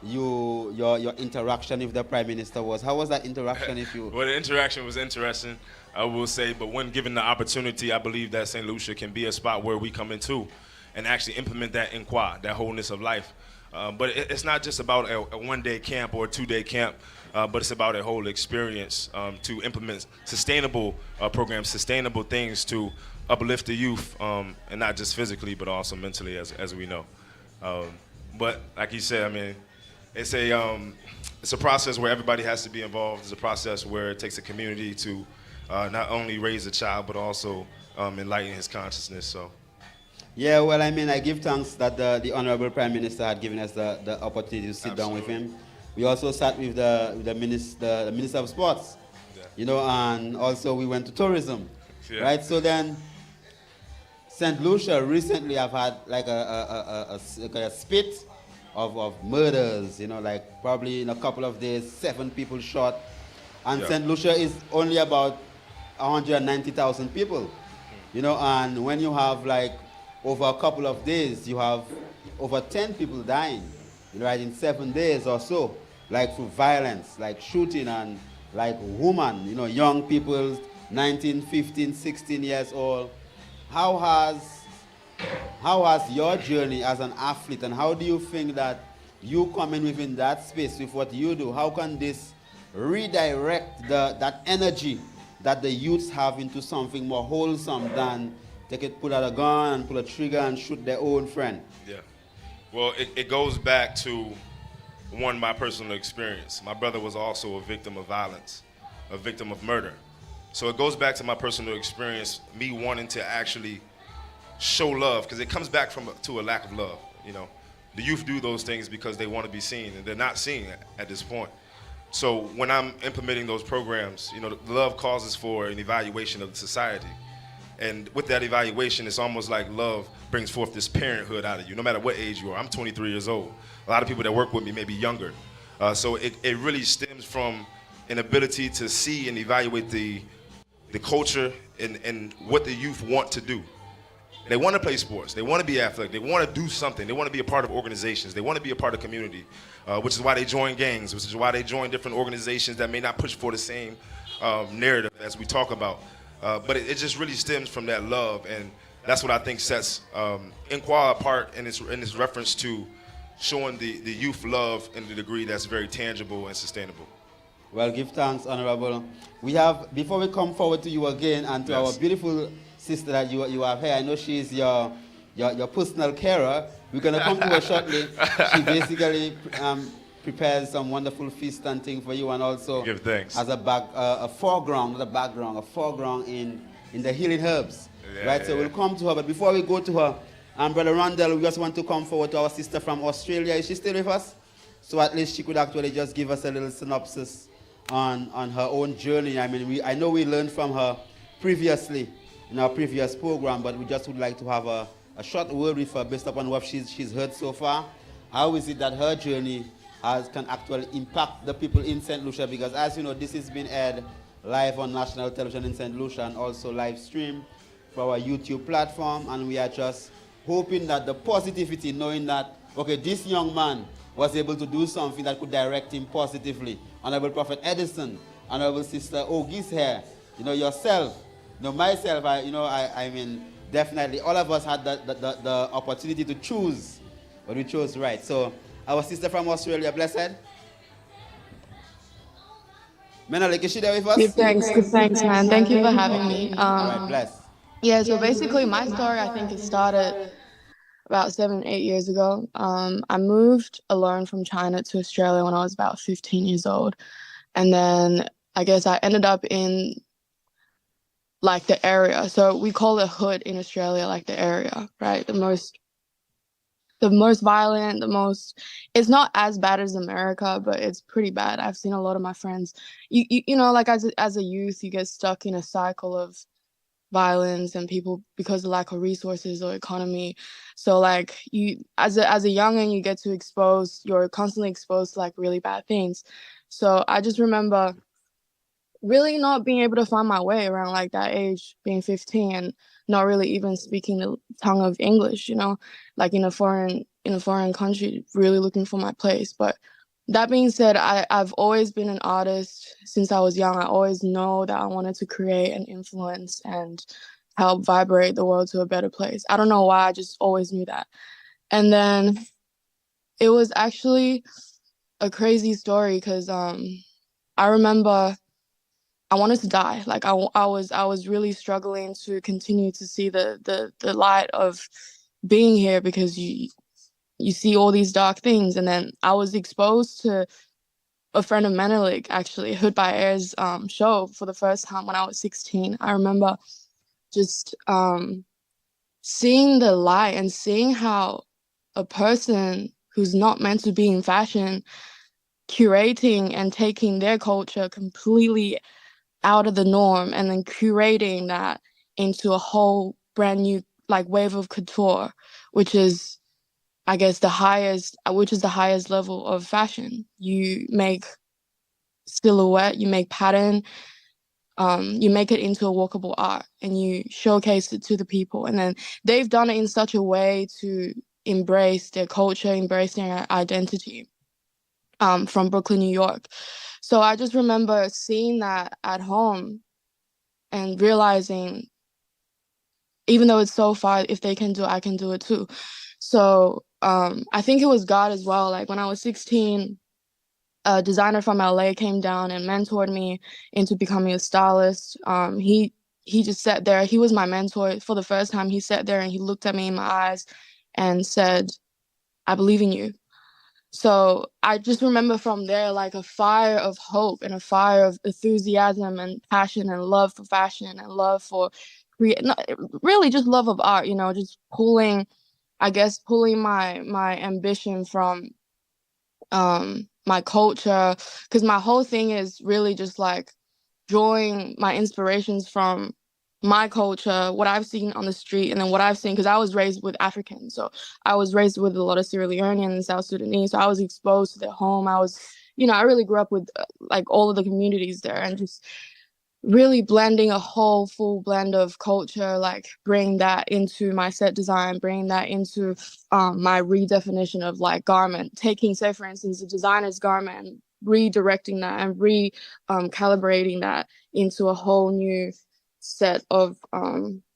your interaction with the Prime Minister was? How was that interaction if you... Well, the interaction was interesting, I will say, but when given the opportunity, I believe that St. Lucia can be a spot where we come into and actually implement that Inqua, that wholeness of life. But it's not just about a one-day camp or a two-day camp, but it's about a whole experience to implement sustainable programs, sustainable things to uplift the youth, and not just physically, but also mentally, as we know. But like you said, I mean, it's a process where everybody has to be involved. It's a process where it takes a community to not only raise a child, but also enlighten his consciousness. So. Yeah, well, I mean, I give thanks that the Honorable Prime Minister had given us the opportunity to sit down with him. We also sat with the Minister of Sports, you know, and also we went to tourism, right? So then, St. Lucia recently have had like a spit of murders, you know, like probably in a couple of days, 7 people shot. And Yeah. St. Lucia is only about 190,000 people, you know, and when you have like over a couple of days, you have over 10 people dying, you know, right, in 7 days or so, like through violence, like shooting and like women, you know, young people, 19, 15, 16 years old. How has how has your journey as an athlete, and how do you think that you coming within that space with what you do, how can this redirect that energy that the youths have into something more wholesome than take it, put out a gun and pull a trigger and shoot their own friend? Yeah. Well, it goes back to one, my personal experience. My brother was also a victim of violence, a victim of murder. So it goes back to my personal experience, me wanting to actually show love, because it comes back to a lack of love. You know, the youth do those things because they want to be seen, and they're not seen at this point. So when I'm implementing those programs, you know, the love causes for an evaluation of the society. And with that evaluation, it's almost like love brings forth this parenthood out of you, no matter what age you are. I'm 23 years old. A lot of people that work with me may be younger. So it really stems from an ability to see and evaluate the culture and what the youth want to do. They want to play sports. They want to be athletic. They want to do something. They want to be a part of organizations. They want to be a part of community, which is why they join gangs, which is why they join different organizations that may not push for the same narrative as we talk about. But it just really stems from that love, and that's what I think sets Inquire apart in its reference to showing the youth love in the degree that's very tangible and sustainable. Well, give thanks, Honorable. We have, before we come forward to you again and to Yes. our beautiful sister that you have here, I know she's your personal carer. We're going to come to her shortly. She basically prepares some wonderful feast and thing for you, and also Give thanks. as a foreground, not a background, a foreground in the healing herbs. Yeah, right, yeah, so we'll yeah. come to her. But before we go to her, Brother Randall, we just want to come forward to our sister from Australia. Is she still with us? So at least she could actually just give us a little synopsis on her own journey. I mean, I know we learned from her previously in our previous program, but we just would like to have a short word with her based upon what she's heard so far. How is it that her journey can actually impact the people in St. Lucia? Because as you know, this is being aired live on national television in St. Lucia and also live stream for our YouTube platform, and we are just hoping that the positivity, knowing that, okay, this young man was able to do something that could direct him positively. Honorable Prophet Edison, Honorable Sister Ogis here, you know, yourself, you know, myself, I mean, definitely all of us had the opportunity to choose, but we chose right. So, our sister from Australia, blessed. Menelik, is she there with us? Good thanks, man. Thank you for having me. All right, bless. Yeah, so basically my story, I think it started about 7, 8 years ago. I moved alone from China to Australia when I was about 15 years old. And then I guess I ended up in like the area. So we call it hood in Australia, like the area, right? The most violent, it's not as bad as America, but it's pretty bad. I've seen a lot of my friends, you know, like as a youth, you get stuck in a cycle of violence and people because of lack of resources or economy. So like you, as a youngin, you get to you're constantly exposed to like really bad things. So I just remember really not being able to find my way around like that age, being 15 and not really even speaking the tongue of English, you know, like in a foreign country, really looking for my place. But that being said, I've always been an artist since I was young. I always know that I wanted to create and influence and help vibrate the world to a better place. I don't know why, I just always knew that. And then it was actually a crazy story because I remember I wanted to die. Like I was really struggling to continue to see the light of being here because you see all these dark things. And then I was exposed to a friend of Menelik, actually, Hood by Air's show for the first time when I was 16. I remember just seeing the light and seeing how a person who's not meant to be in fashion curating and taking their culture completely out of the norm and then curating that into a whole brand new like wave of couture, which is I guess the highest, which is the highest level of fashion. You make silhouette, you make pattern, you make it into a walkable art and you showcase it to the people. And then they've done it in such a way to embrace their culture, embrace their identity, from Brooklyn, New York. So I just remember seeing that at home and realizing, even though it's so far, if they can do it, I can do it too. So I think it was God as well. Like when I was 16, a designer from LA came down and mentored me into becoming a stylist. He just sat there. He was my mentor for the first time. He sat there and he looked at me in my eyes and said, "I believe in you." So I just remember from there like a fire of hope and a fire of enthusiasm and passion and love for fashion and love for really just love of art, just pulling, I guess, pulling my ambition from my culture, because my whole thing is really just like drawing my inspirations from my culture, what I've seen on the street, and then what I've seen, because I was raised with Africans. So I was raised with a lot of Sierra Leonean and South Sudanese. So I was exposed to their home. I really grew up with like all of the communities there, and just really blending a whole full blend of culture, like bring that into my set design, bring that into my redefinition of like garment, taking, say for instance, a designer's garment and redirecting that and calibrating that into a whole new set of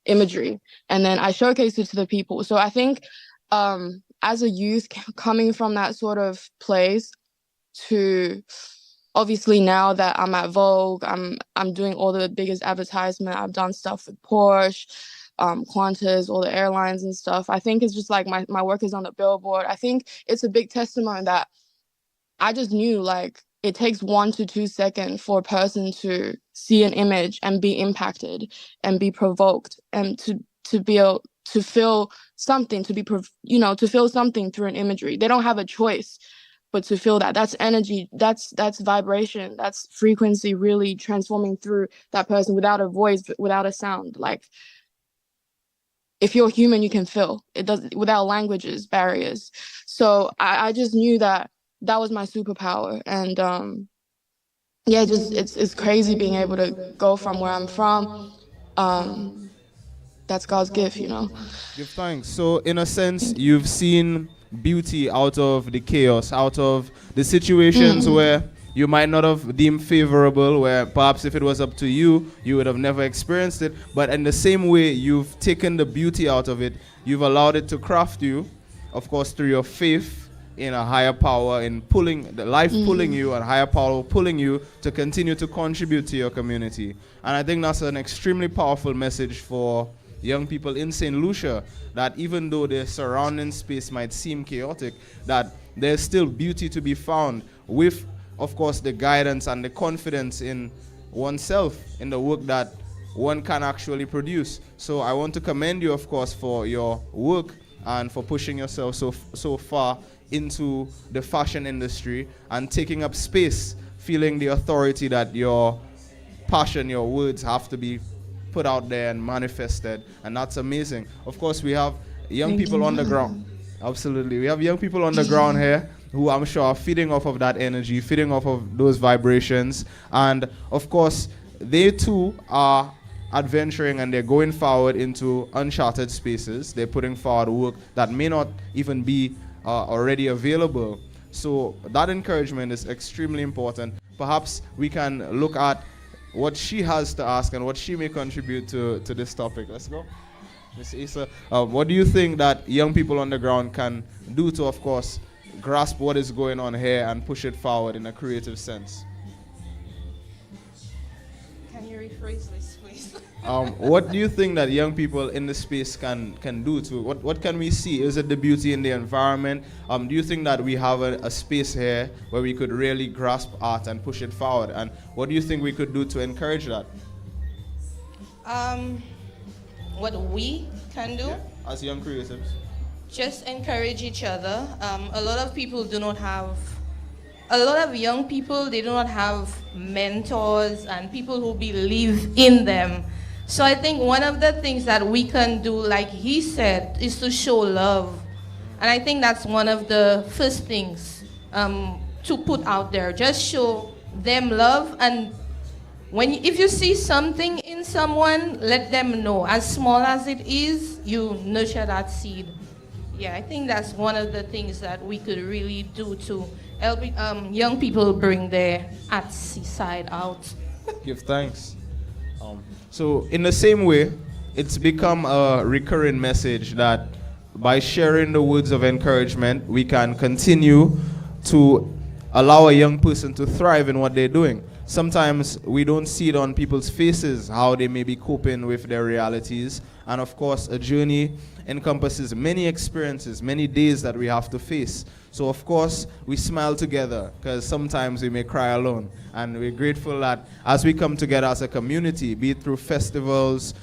imagery. And then I showcase it to the people. So I think as a youth coming from that sort of place to obviously now that I'm at Vogue, I'm doing all the biggest advertisement. I've done stuff with Porsche, Qantas, all the airlines and stuff. I think it's just like my work is on the billboard. I think it's a big testimony that I just knew like it takes 1 to 2 seconds for a person to see an image and be impacted and be provoked and to be able to feel something, to feel something through an imagery. They don't have a choice but to feel that. That's energy, that's vibration, that's frequency really transforming through that person without a voice, without a sound. Like if you're human, you can feel it, does without languages, barriers. So I just knew that was my superpower. And just it's crazy being able to go from where I'm from. That's God's gift. Give thanks. So, in a sense, you've seen beauty out of the chaos, out of the situations where you might not have deemed favorable, where perhaps if it was up to you, you would have never experienced it. But in the same way, you've taken the beauty out of it, you've allowed it to craft you, of course, through your faith in a higher power, in pulling the life, pulling you, and higher power pulling you to continue to contribute to your community. And I think that's an extremely powerful message for young people in St. Lucia, that even though their surrounding space might seem chaotic, that there's still beauty to be found with, of course, the guidance and the confidence in oneself, in the work that one can actually produce. So I want to commend you, of course, for your work and for pushing yourself so far into the fashion industry and taking up space, feeling the authority that your passion, your words have to be put out there and manifested, and that's amazing. Of course, we have young people on the ground. Absolutely, we have young people on the ground here who I'm sure are feeding off of that energy, feeding off of those vibrations, and of course, they too are adventuring and they're going forward into uncharted spaces. They're putting forward work that may not even be already available. So that encouragement is extremely important. Perhaps we can look at what she has to ask and what she may contribute to this topic. Let's go. Ms. Issa, what do you think that young people on the ground can do to, of course, grasp what is going on here and push it forward in a creative sense? Can you rephrase this, please? What do you think that young people in the space can do to, what can we see? Is it the beauty in the environment? Do you think that we have a space here where we could really grasp art and push it forward? And what do you think we could do to encourage that? What we can do? Yeah, as young creatives. Just encourage each other. A lot of people do not have, a lot of young people, they do not have mentors and people who believe in them. So I think one of the things that we can do, like he said, is to show love. And I think that's one of the first things to put out there. Just show them love, and if you see something in someone, let them know. As small as it is, you nurture that seed. Yeah, I think that's one of the things that we could really do to help young people bring their artsy side out. Give thanks. So in the same way, it's become a recurring message that by sharing the words of encouragement, we can continue to allow a young person to thrive in what they're doing. Sometimes we don't see it on people's faces, how they may be coping with their realities. And of course, a journey encompasses many experiences, many days that we have to face. So of course, we smile together, because sometimes we may cry alone. And we're grateful that as we come together as a community, be it through festivals,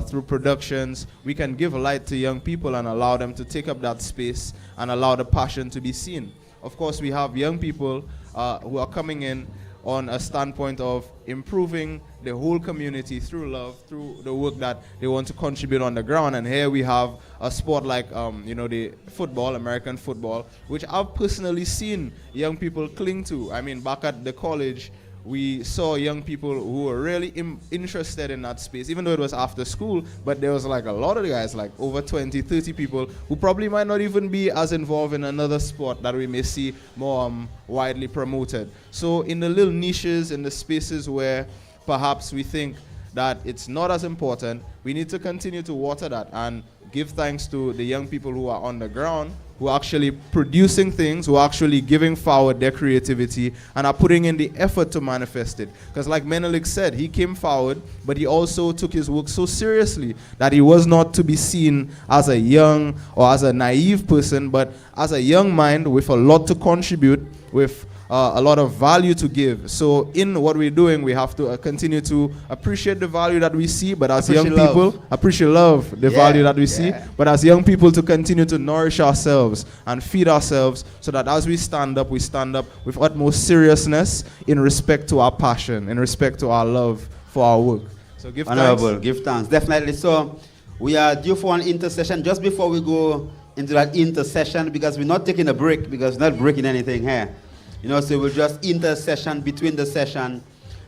through productions, we can give light to young people and allow them to take up that space and allow the passion to be seen. Of course, we have young people who are coming in on a standpoint of improving the whole community through love, through the work that they want to contribute on the ground. And here we have a sport like, the football, American football, which I've personally seen young people cling to. I mean, back at the college, we saw young people who were really interested in that space, even though it was after school, but there was like a lot of guys, like over 20, 30 people who probably might not even be as involved in another sport that we may see more widely promoted. So in the little niches, in the spaces where perhaps we think that it's not as important, we need to continue to water that and give thanks to the young people who are on the ground, who are actually producing things, who are actually giving forward their creativity and are putting in the effort to manifest it. Because like Menelik said, he came forward, but he also took his work so seriously that he was not to be seen as a young or as a naive person, but as a young mind with a lot to contribute, with a lot of value to give. So in what we're doing, we have to continue to appreciate the value that we see, but as young people, appreciate the value that we see, but as young people to continue to nourish ourselves and feed ourselves so that as we stand up with utmost seriousness in respect to our passion, in respect to our love for our work. So give Honorable, thanks. give thanks. Definitely. So we are due for an intercession. Just before we go into that intercession, because we're not taking a break, because we're not breaking anything here. So we'll just intercession between the session.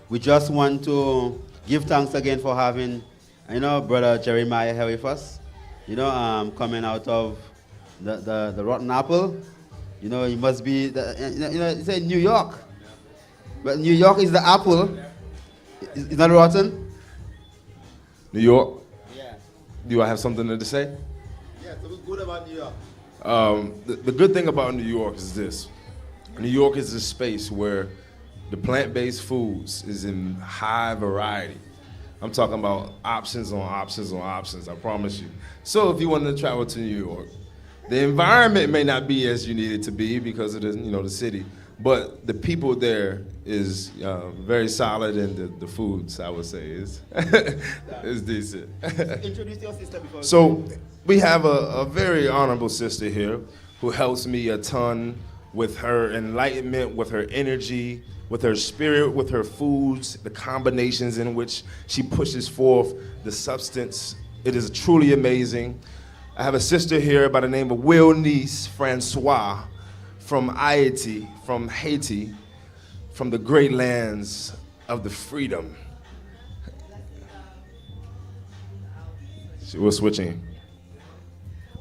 We just want to give thanks again for having, Brother Jeremiah here with us. Coming out of the rotten apple. He must be, it's in New York. But New York is the apple. Is not rotten? New York? Yeah. Do I have something to say? Yeah, so what's good about New York? The good thing about New York is this. New York is a space where the plant-based foods is in high variety. I'm talking about options on options on options, I promise you. So if you want to travel to New York, the environment may not be as you need it to be because of the city, but the people there is very solid, and the foods, I would say, is decent. Introduce your sister before. So we have a very honorable sister here who helps me a ton with her enlightenment, with her energy, with her spirit, with her foods, the combinations in which she pushes forth the substance. It is truly amazing. I have a sister here by the name of Wilnice Francois from Haiti, from the great lands of the freedom. We're switching.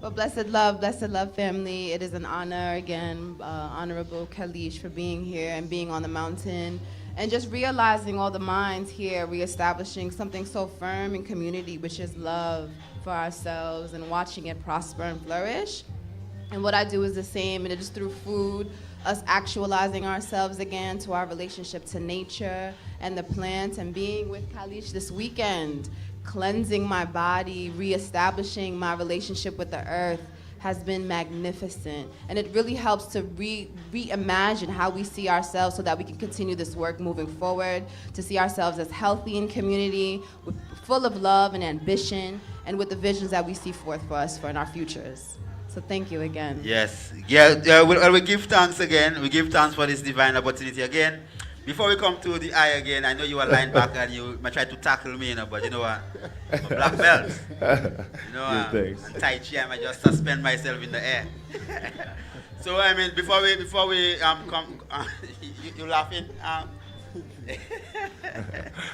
Well, blessed love family. It is an honor again, Honorable Kalish, for being here and being on the mountain and just realizing all the minds here, reestablishing something so firm in community, which is love for ourselves and watching it prosper and flourish. And what I do is the same, and it is through food, us actualizing ourselves again to our relationship to nature and the plants, and being with Kalish this weekend, cleansing my body, reestablishing my relationship with the earth has been magnificent. And it really helps to reimagine how we see ourselves so that we can continue this work moving forward, to see ourselves as healthy in community, full of love and ambition, and with the visions that we see forth for us for in our futures. So thank you again. Yes. Yeah, we give thanks again. We give thanks for this divine opportunity again. Before we come to the eye again, I know you are lying back and you might try to tackle me, but you know what? I'm a black belt. And Tai Chi, I might just suspend myself in the air. So I mean, before we come, you laughing?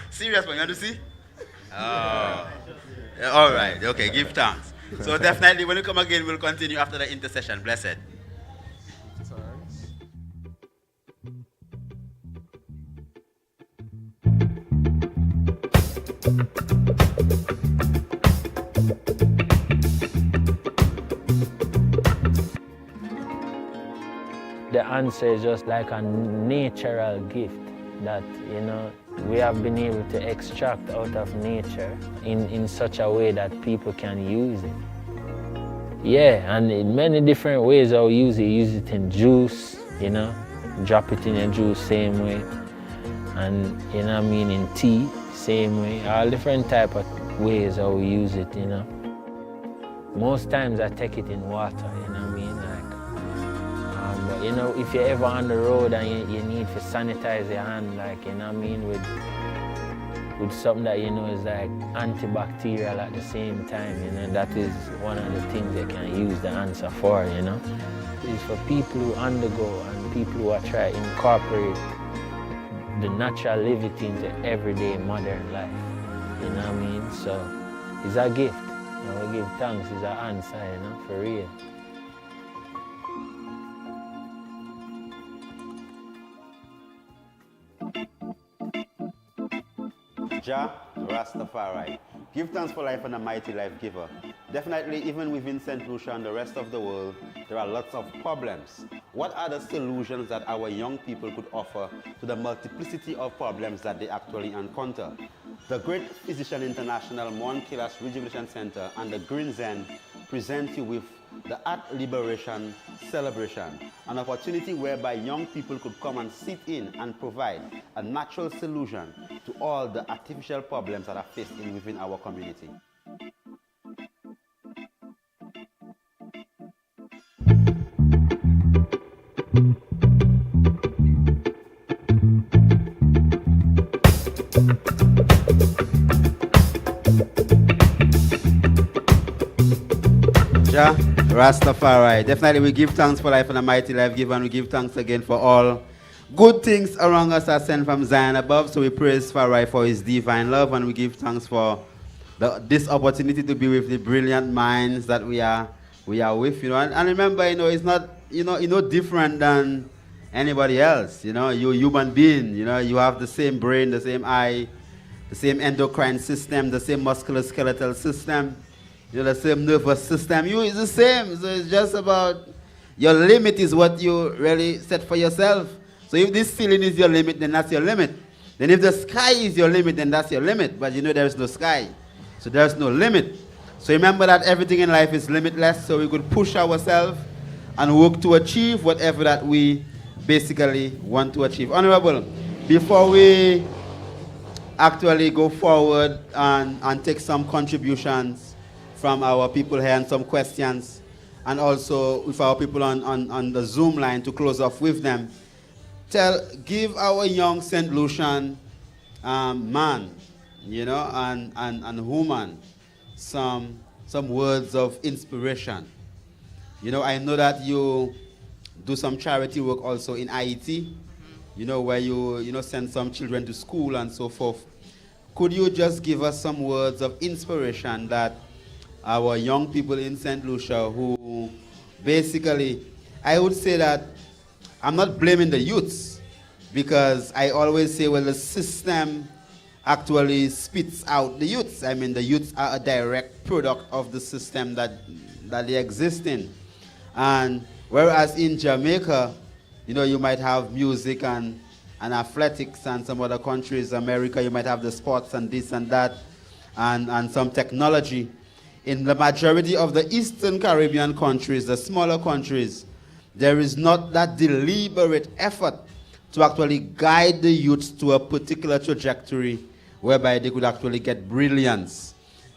Serious one, you want to see? Oh. All right. Okay. Give thanks. So definitely, when you come again, we'll continue after the intercession. Blessed. The answer is just like a natural gift that, we have been able to extract out of nature in such a way that people can use it. Yeah, and in many different ways I'll use it. Use it in juice, drop it in your juice same way. And, in tea, same way. All different type of ways I'll use it, Most times I take it in water, But if you're ever on the road and you need to sanitize your hand, with something that is like antibacterial at the same time, that is one of the things they can use the answer for, It's for people who undergo and people who are trying to incorporate the natural levity into everyday modern life, So it's a gift. We give thanks, it's an answer, for real. Jah Rastafari. Give thanks for life and a mighty life giver. Definitely, even within St. Lucia and the rest of the world, there are lots of problems. What are the solutions that our young people could offer to the multiplicity of problems that they actually encounter? The Great Physician International Moankilas Rejuvenation Center and the Green Zen present you with the Art Liberation Celebration, an opportunity whereby young people could come and sit in and provide a natural solution to all the artificial problems that are faced within our community. Jah Rastafari. Definitely we give thanks for life and a mighty life giver, and we give thanks again for all good things around us are sent from Zion above. So we praise Farai for his divine love, and we give thanks for this opportunity to be with the brilliant minds that we are with, And remember, it's not different than anybody else. You're a human being, you have the same brain, the same eye, the same endocrine system, the same musculoskeletal system. The same nervous system. You is the same. So it's just about your limit is what you really set for yourself. So if this ceiling is your limit, then that's your limit. Then if the sky is your limit, then that's your limit. But there is no sky. So there's no limit. So remember that everything in life is limitless. So we could push ourselves and work to achieve whatever that we basically want to achieve. Honorable, before we actually go forward and take some contributions from our people here and some questions, and also with our people on the Zoom line to close off with them, give our young St. Lucian man, and woman some words of inspiration. I know that you do some charity work also in IET, where you send some children to school and so forth. Could you just give us some words of inspiration that our young people in St. Lucia who basically, I would say that I'm not blaming the youths, because I always say, well, the system actually spits out the youths. I mean, the youths are a direct product of the system that they exist in. And whereas in Jamaica, you might have music and athletics, and some other countries, America, you might have the sports and this and that, and some technology. In the majority of the Eastern Caribbean countries, the smaller countries, there is not that deliberate effort to actually guide the youths to a particular trajectory whereby they could actually get brilliance.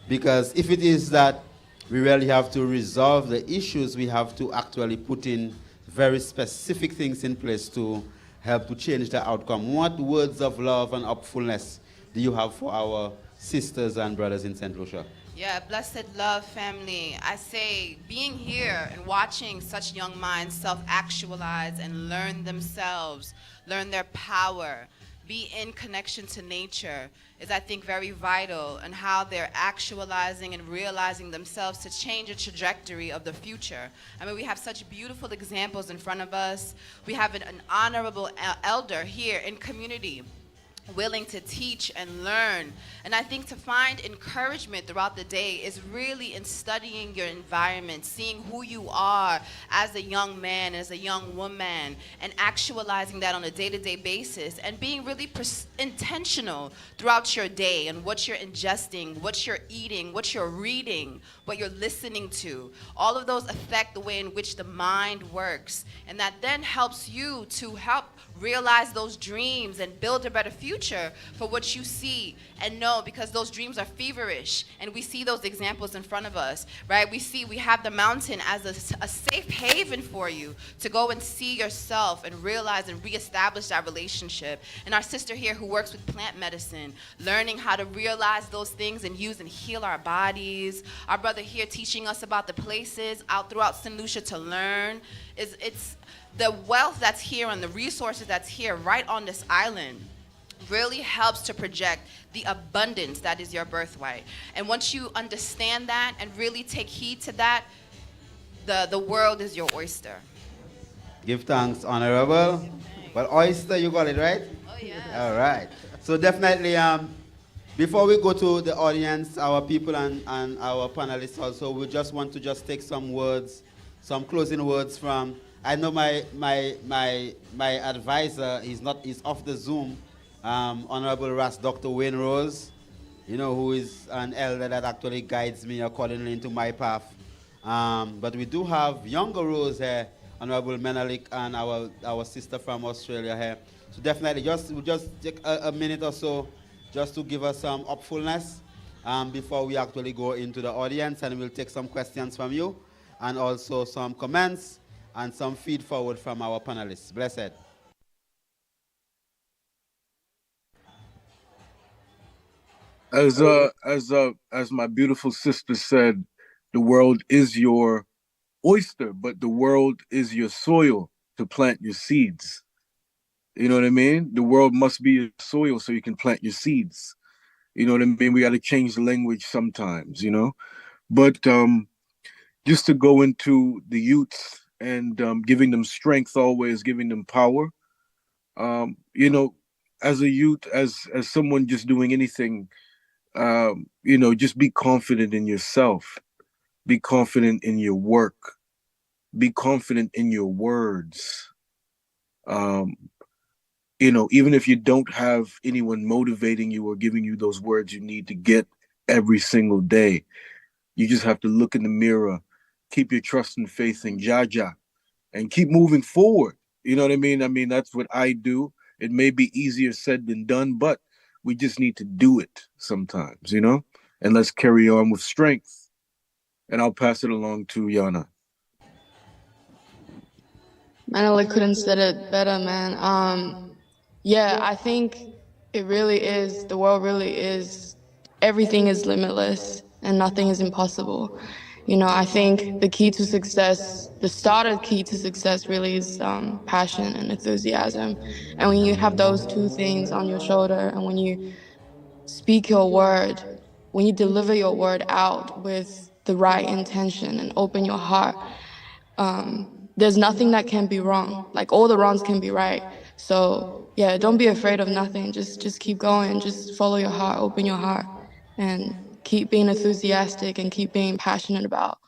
Because if it is that we really have to resolve the issues, we have to actually put in very specific things in place to help to change the outcome. What words of love and hopefulness do you have for our sisters and brothers in St. Lucia? Yeah, blessed love family. I say being here and watching such young minds self-actualize and learn themselves, learn their power, be in connection to nature is, I think, very vital in how they're actualizing and realizing themselves to change the trajectory of the future. I mean, we have such beautiful examples in front of us. We have an honorable elder here in community willing to teach and learn. And I think to find encouragement throughout the day is really in studying your environment, seeing who you are as a young man, as a young woman, and actualizing that on a day-to-day basis, and being really intentional throughout your day and what you're ingesting, what you're eating, what you're reading, what you're listening to. All of those affect the way in which the mind works, and that then helps you to help realize those dreams and build a better future for what you see and know, because those dreams are feverish and we see those examples in front of us, right? We have the mountain as a safe haven for you to go and see yourself and realize and reestablish that relationship. And our sister here who works with plant medicine, learning how to realize those things and use and heal our bodies. Our brother here teaching us about the places out throughout St. Lucia to learn. It's the wealth that's here and the resources that's here right on this island really helps to project the abundance that is your birthright. And once you understand that and really take heed to that, the world is your oyster. Give thanks, Honorable. Well, oyster, you got it right? Oh, yeah. All right. So definitely, before we go to the audience, our people and our panelists also, we just want to just take some words, some closing words from, I know my advisor is off the Zoom, Honorable Dr. Wayne Rose, who is an elder that actually guides me accordingly into my path. But we do have younger Rose here, Honorable Menelik, and our sister from Australia here. So definitely, we'll just take a minute or so just to give us some hopefulness before we actually go into the audience, and we'll take some questions from you and also some comments and some feed forward from our panelists. Blessed. As my beautiful sister said, the world is your oyster, but the world is your soil to plant your seeds. You know what I mean? The world must be your soil so you can plant your seeds. You know what I mean? We got to change the language sometimes, But just to go into the youths and giving them strength, always giving them power. As a youth, as someone just doing anything, just be confident in yourself. Be confident in your work. Be confident in your words. Even if you don't have anyone motivating you or giving you those words you need to get every single day, you just have to look in the mirror, keep your trust and faith in Jaja, and keep moving forward. You know what I mean? I mean, that's what I do. It may be easier said than done, but we just need to do it sometimes, and let's carry on with strength. And I'll pass it along to Yana. Manly couldn't said it better, man. Yeah, I think it really is, the world really is, everything is limitless and nothing is impossible. I think the key to success, the starter key to success really is passion and enthusiasm. And when you have those two things on your shoulder, and when you speak your word, when you deliver your word out with the right intention and open your heart, there's nothing that can be wrong. Like, all the wrongs can be right. So yeah, don't be afraid of nothing. Just keep going. Just follow your heart, open your heart, and keep being enthusiastic and keep being passionate about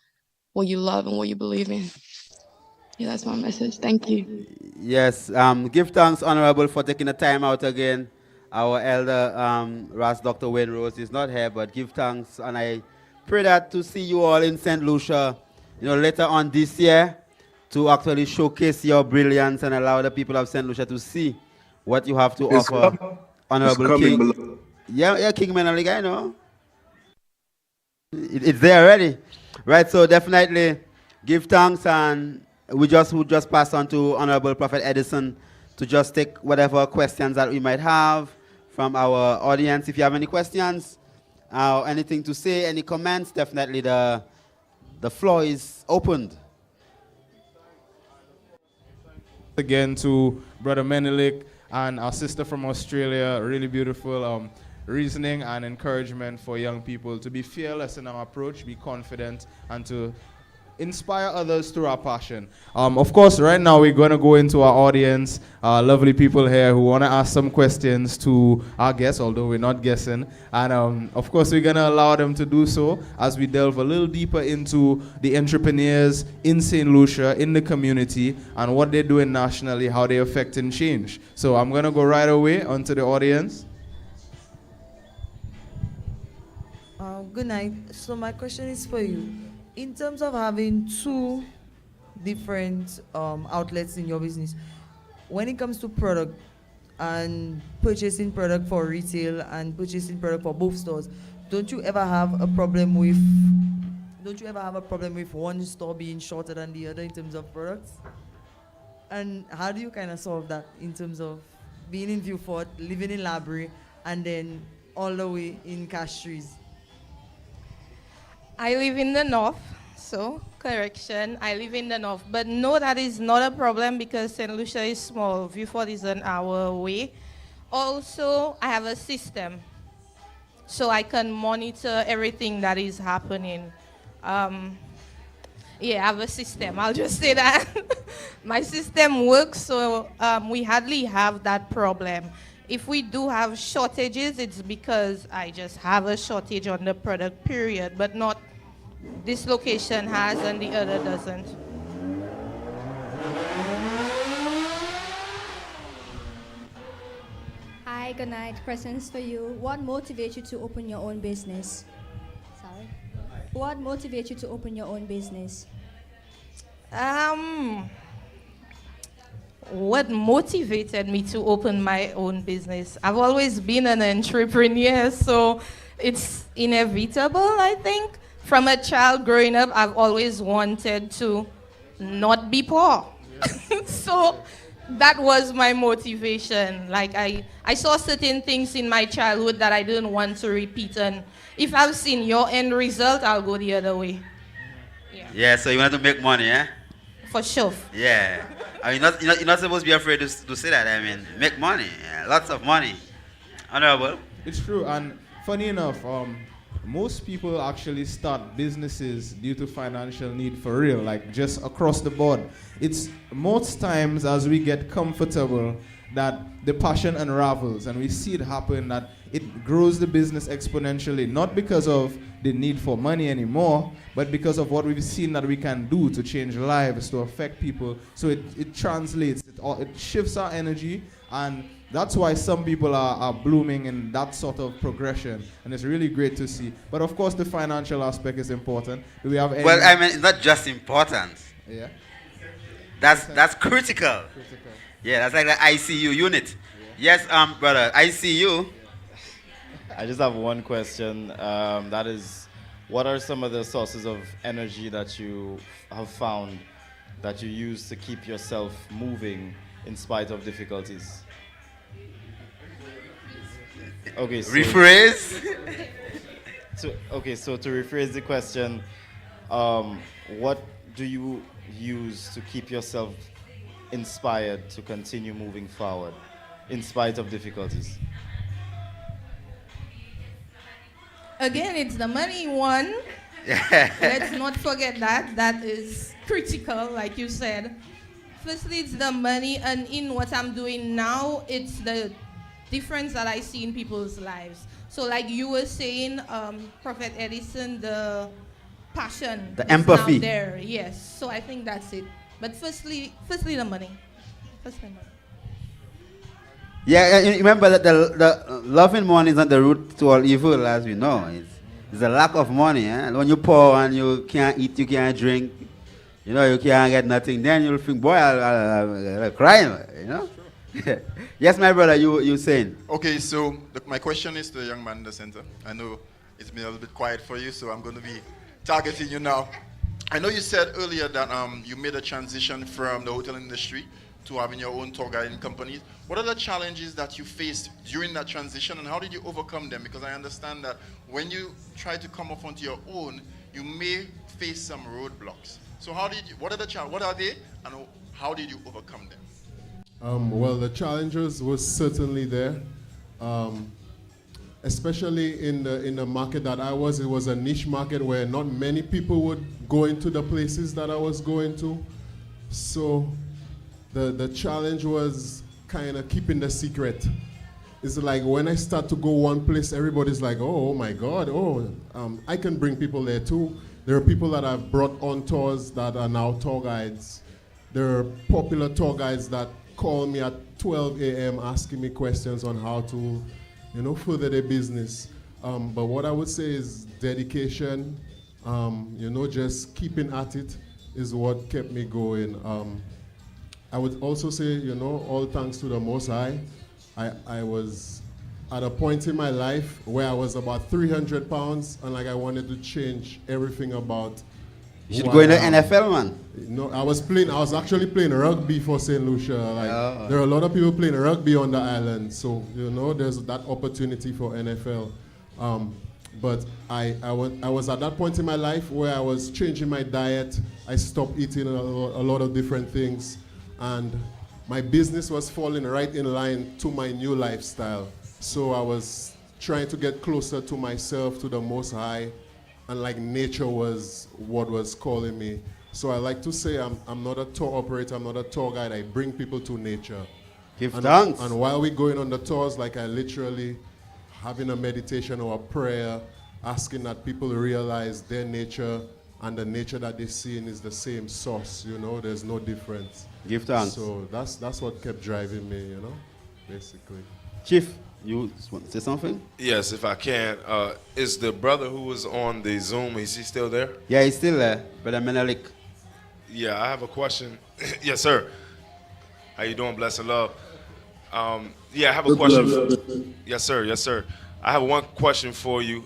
what you love and what you believe in. Yeah, that's my message. Thank you. Yes, give thanks, Honorable, for taking the time out again. Our elder, Dr. Wayne Rose, is not here, but give thanks, and I pray that to see you all in St. Lucia, later on this year, to actually showcase your brilliance and allow the people of St. Lucia to see what you have to offer. Honorable King. Below. Yeah, King Menelik, I know. It's there already. Right, so definitely give thanks, and we just pass on to Honorable Prophet Edison to just take whatever questions that we might have from our audience. If you have any questions or anything to say, any comments, definitely the floor is opened. Again to Brother Menelik and our sister from Australia, really beautiful reasoning and encouragement for young people to be fearless in our approach, be confident, and to inspire others through our passion. Of course, right now we're going to go into our audience, lovely people here who want to ask some questions to our guests, although we're not guessing. And of course, we're going to allow them to do so as we delve a little deeper into the entrepreneurs in St. Lucia, in the community, and what they're doing nationally, how they're affecting change. So I'm going to go right away onto the audience. Good night. So my question is for you. In terms of having two different outlets in your business, when it comes to product and purchasing product for retail and purchasing product for both stores, don't you ever have a problem with one store being shorter than the other in terms of products? And how do you kind of solve that in terms of being in Viewfort, living in Labrie, and then all the way in Castries? I live in the north, so correction, I live in the north. But no, that is not a problem because St. Lucia is small. Viewfort is an hour away. Also, I have a system, so I can monitor everything that is happening. Yeah, I have a system. I'll just say that. My system works, so we hardly have that problem. If we do have shortages, it's because I just have a shortage on the product, period, but not this location has and the other doesn't. Hi, good night. Questions for you. What motivates you to open your own business? Sorry. What motivates you to open your own business? What motivated me to open my own business? I've always been an entrepreneur, so it's inevitable, I think. From a child growing up, I've always wanted to not be poor. So that was my motivation. Like I saw certain things in my childhood that I didn't want to repeat, and if I've seen your end result, I'll go the other way. Yeah, so you want to make money, eh? For sure. Yeah. I mean, you're not supposed to be afraid to say that. I mean, make money. Yeah, lots of money. Honorable. It's true, and funny enough, most people actually start businesses due to financial need for real, like just across the board. It's most times as we get comfortable that the passion unravels and we see it happen, that it grows the business exponentially, not because of the need for money anymore, but because of what we've seen that we can do to change lives, to affect people. So it translates, it shifts our energy, and that's why some people are blooming in that sort of progression, and it's really great to see. But of course, the financial aspect is important. Do we have any? Well, I mean, it's not just important. Yeah. That's critical. Yeah, that's like the ICU unit. Yeah. Yes, brother, ICU. I just have one question. That is, what are some of the sources of energy that you have found that you use to keep yourself moving in spite of difficulties? Okay, so rephrase. So to rephrase the question, what do you use to keep yourself inspired to continue moving forward in spite of difficulties? Again, it's the money one. Let's not forget that. That is critical, like you said. Firstly, it's the money, and in what I'm doing now, it's the difference that I see in people's lives. So like you were saying, Prophet Edison, the passion, the is empathy now there. Yes, so I think that's it. But firstly the money. Firstly money. Yeah, remember that the loving money is not the root to all evil, as we know. It's the lack of money. Eh? When you're poor and you can't eat, you can't drink, you know, you can't get nothing, then you'll think, boy, I'll cry, you know? Yes, my brother, you saying? Okay, so my question is to the young man in the center. I know it's been a little bit quiet for you, so I'm going to be targeting you now. I know you said earlier that you made a transition from the hotel industry to having your own tour guiding companies. What are the challenges that you faced during that transition, and how did you overcome them? Because I understand that when you try to come up onto your own, you may face some roadblocks. So what are what are they, and how did you overcome them? Well, the challenges was certainly there, especially in the market that I was. It was a niche market where not many people would go into the places that I was going to. So the challenge was kind of keeping the secret. It's like when I start to go one place, everybody's like, oh my God, I can bring people there too. There are people that I've brought on tours that are now tour guides. There are popular tour guides that call me at 12 a.m. asking me questions on how to, further their business. But what I would say is dedication, just keeping at it is what kept me going. I would also say, all thanks to the Most High. I was at a point in my life where I was about 300 pounds and I wanted to change everything about. You should go in the NFL, man. No, I was actually playing rugby for St. Lucia. There are a lot of people playing rugby on the island, so there's that opportunity for NFL. But I was at that point in my life where I was changing my diet. I stopped eating a lot of different things, and my business was falling right in line to my new lifestyle. So I was trying to get closer to myself, to the Most High, and nature was what was calling me. So I like to say I'm not a tour operator, I'm not a tour guide. I bring people to nature. Give thanks. And while we're going on the tours, I literally having a meditation or a prayer, asking that people realize their nature and the nature that they're seeing is the same source. There's no difference. Give thanks. So that's what kept driving me, basically. Chief, you want to say something? Yes, if I can. Is the brother who was on the Zoom, is he still there? Yeah, he's still there. Brother Menelik. Yeah, I have a question. Yes, sir. How you doing? Bless and love. Yeah, I have a question. Yes, sir. Yes, sir. I have one question for you,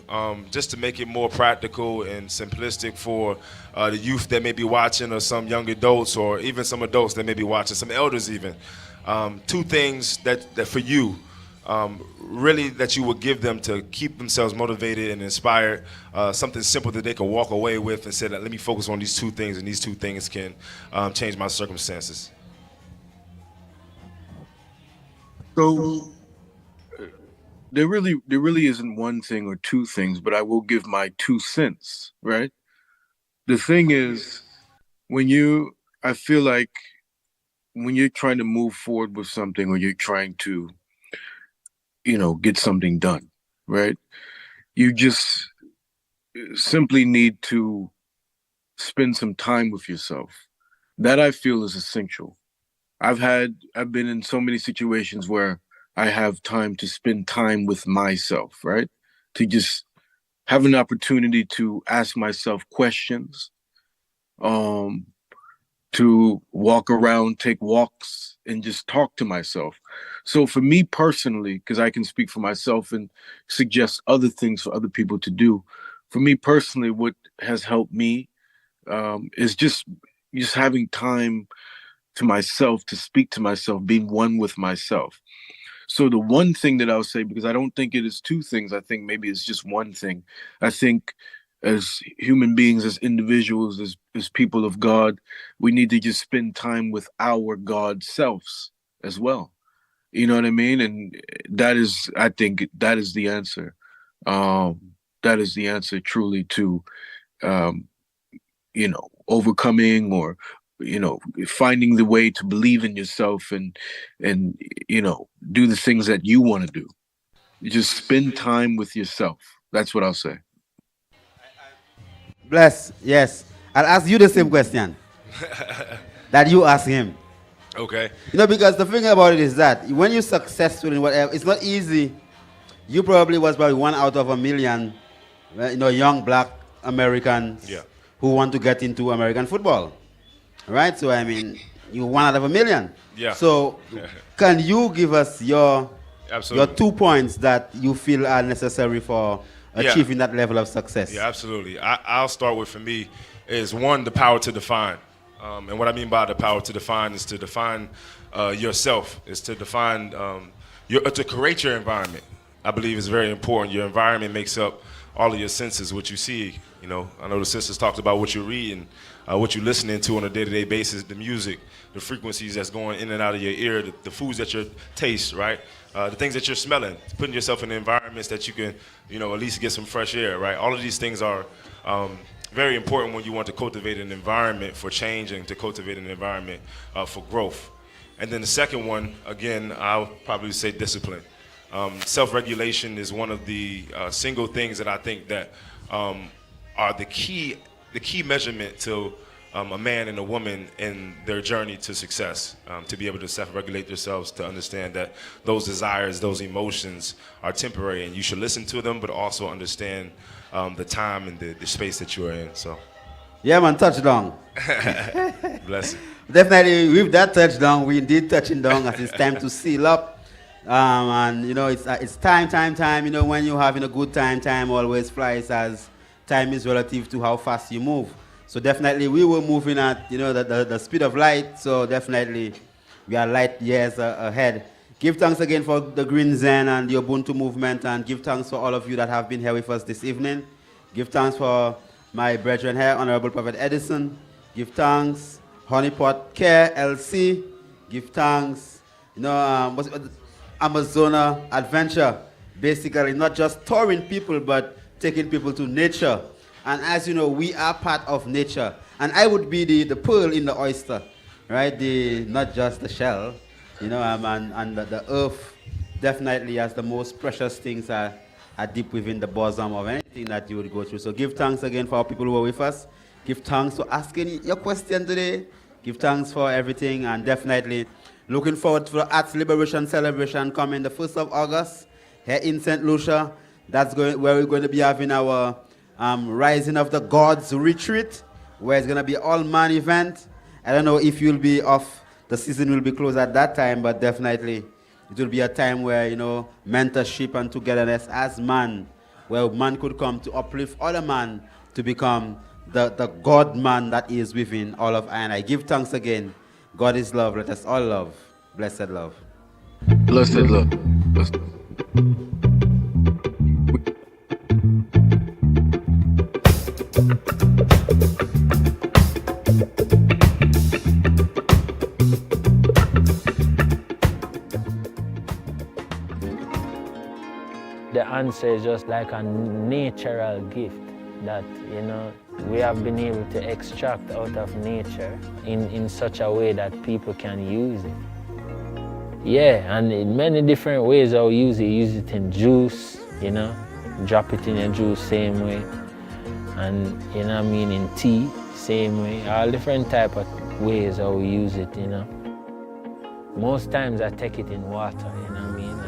just to make it more practical and simplistic for the youth that may be watching, or some young adults, or even some adults that may be watching, some elders even. Two things that for you, really that you would give them to keep themselves motivated and inspired, something simple that they can walk away with and say that let me focus on these two things, and these two things can change my circumstances. So there really isn't one thing or two things, but I will give my 2 cents, right? The thing is, I feel like when you're trying to move forward with something, or you're trying to, get something done, right? You just simply need to spend some time with yourself. That I feel is essential. I've been in so many situations where I have time to spend time with myself, right? To just have an opportunity to ask myself questions, to walk around, take walks, and just talk to myself. So for me personally, because I can speak for myself and suggest other things for other people to do, for me personally, what has helped me is just having time to myself, to speak to myself, being one with myself. So the one thing that I'll say, because I don't think it is two things, I think maybe it's just one thing. I think as human beings, as individuals, as people of God, we need to just spend time with our God selves as well. You know what I mean? And I think that is the answer. That is the answer truly to, overcoming, or, finding the way to believe in yourself and do the things that you want to do. You just spend time with yourself. That's what I'll say. Bless, yes. I'll ask you the same question that you ask him. Okay. Because the thing about it is that when you're successful in whatever, it's not easy. You probably was probably 1 out of a million, young black Americans who want to get into American football. Right? So, you're 1 out of a million. Yeah. So, can you give us your 2 points that you feel are necessary for achieving that level of success? Yeah, absolutely. I'll start with, for me, is one, the power to define. And what I mean by the power to define is to define yourself. It's to define, to create your environment. I believe is very important. Your environment makes up all of your senses, what you see. You know, I know the sisters talked about what you're reading, what you're listening to on a day-to-day basis, the music, the frequencies that's going in and out of your ear, the foods that you taste, right? The things that you're smelling, putting yourself in environments that you can, you know, at least get some fresh air, right? All of these things are very important when you want to cultivate an environment for change and to cultivate an environment for growth. And then the second one, again, I'll probably say discipline. Self-regulation is one of the single things that I think that are the key measurement to a man and a woman in their journey to success, to be able to self-regulate themselves, to understand that those desires, those emotions are temporary and you should listen to them, but also understand the time and the space that you're in. So, yeah, man, touchdown. Bless you. Definitely, with that touchdown, we indeed touching down as it's time to seal up. And, you know, it's time. You know, when you're having a good time always flies, as time is relative to how fast you move. So definitely we were moving at, you know, the speed of light. So definitely we are light years ahead. Give thanks again for the Green Zen and the Ubuntu movement, and give thanks for all of you that have been here with us this evening. Give thanks for my brethren here, Honorable Prophet Edison. Give thanks, Honeypot Care LC. Give thanks, you know, Amazona Adventure. Basically not just touring people, but taking people to nature. And as you know, we are part of nature. And I would be the pearl in the oyster, right? Not just the shell, you know, and the earth definitely has the most precious things are deep within the bosom of anything that you would go through. So give thanks again for our people who are with us. Give thanks for asking your question today. Give thanks for everything, and definitely looking forward to the Arts Liberation Celebration coming the 1st of August here in St. Lucia. That's where we're going to be having our Rising of the Gods retreat, where it's going to be all-man event. I don't know if you'll be off, the season will be closed at that time, but definitely it will be a time where, you know, mentorship and togetherness as man, where man could come to uplift other man to become the God man that is within all of I. And I give thanks again. God is love. Let us all love. Blessed love. Blessed love. Blessed. The answer is just like a natural gift that, you know, we have been able to extract out of nature in such a way that people can use it. Yeah, and in many different ways I'll use it. Use it in juice, you know, drop it in your juice same way. And, you know what I mean, in tea, same way. All different type of ways I'll use it, you know. Most times I take it in water, you know what I mean?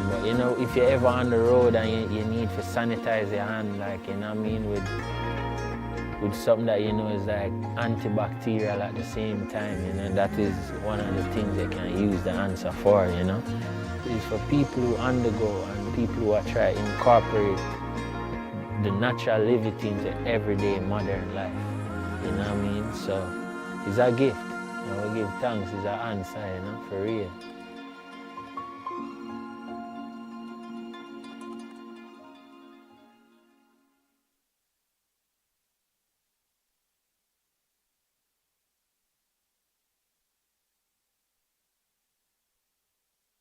But, you know, if you're ever on the road and you need to sanitize your hand, like, you know what I mean, with something that, you know, is like antibacterial at the same time, you know, that is one of the things they can use the answer for, you know. It's for people who undergo and people who are trying to incorporate the natural levity into everyday modern life, you know what I mean? So it's a gift. You know, we give thanks is an answer, you know, for real.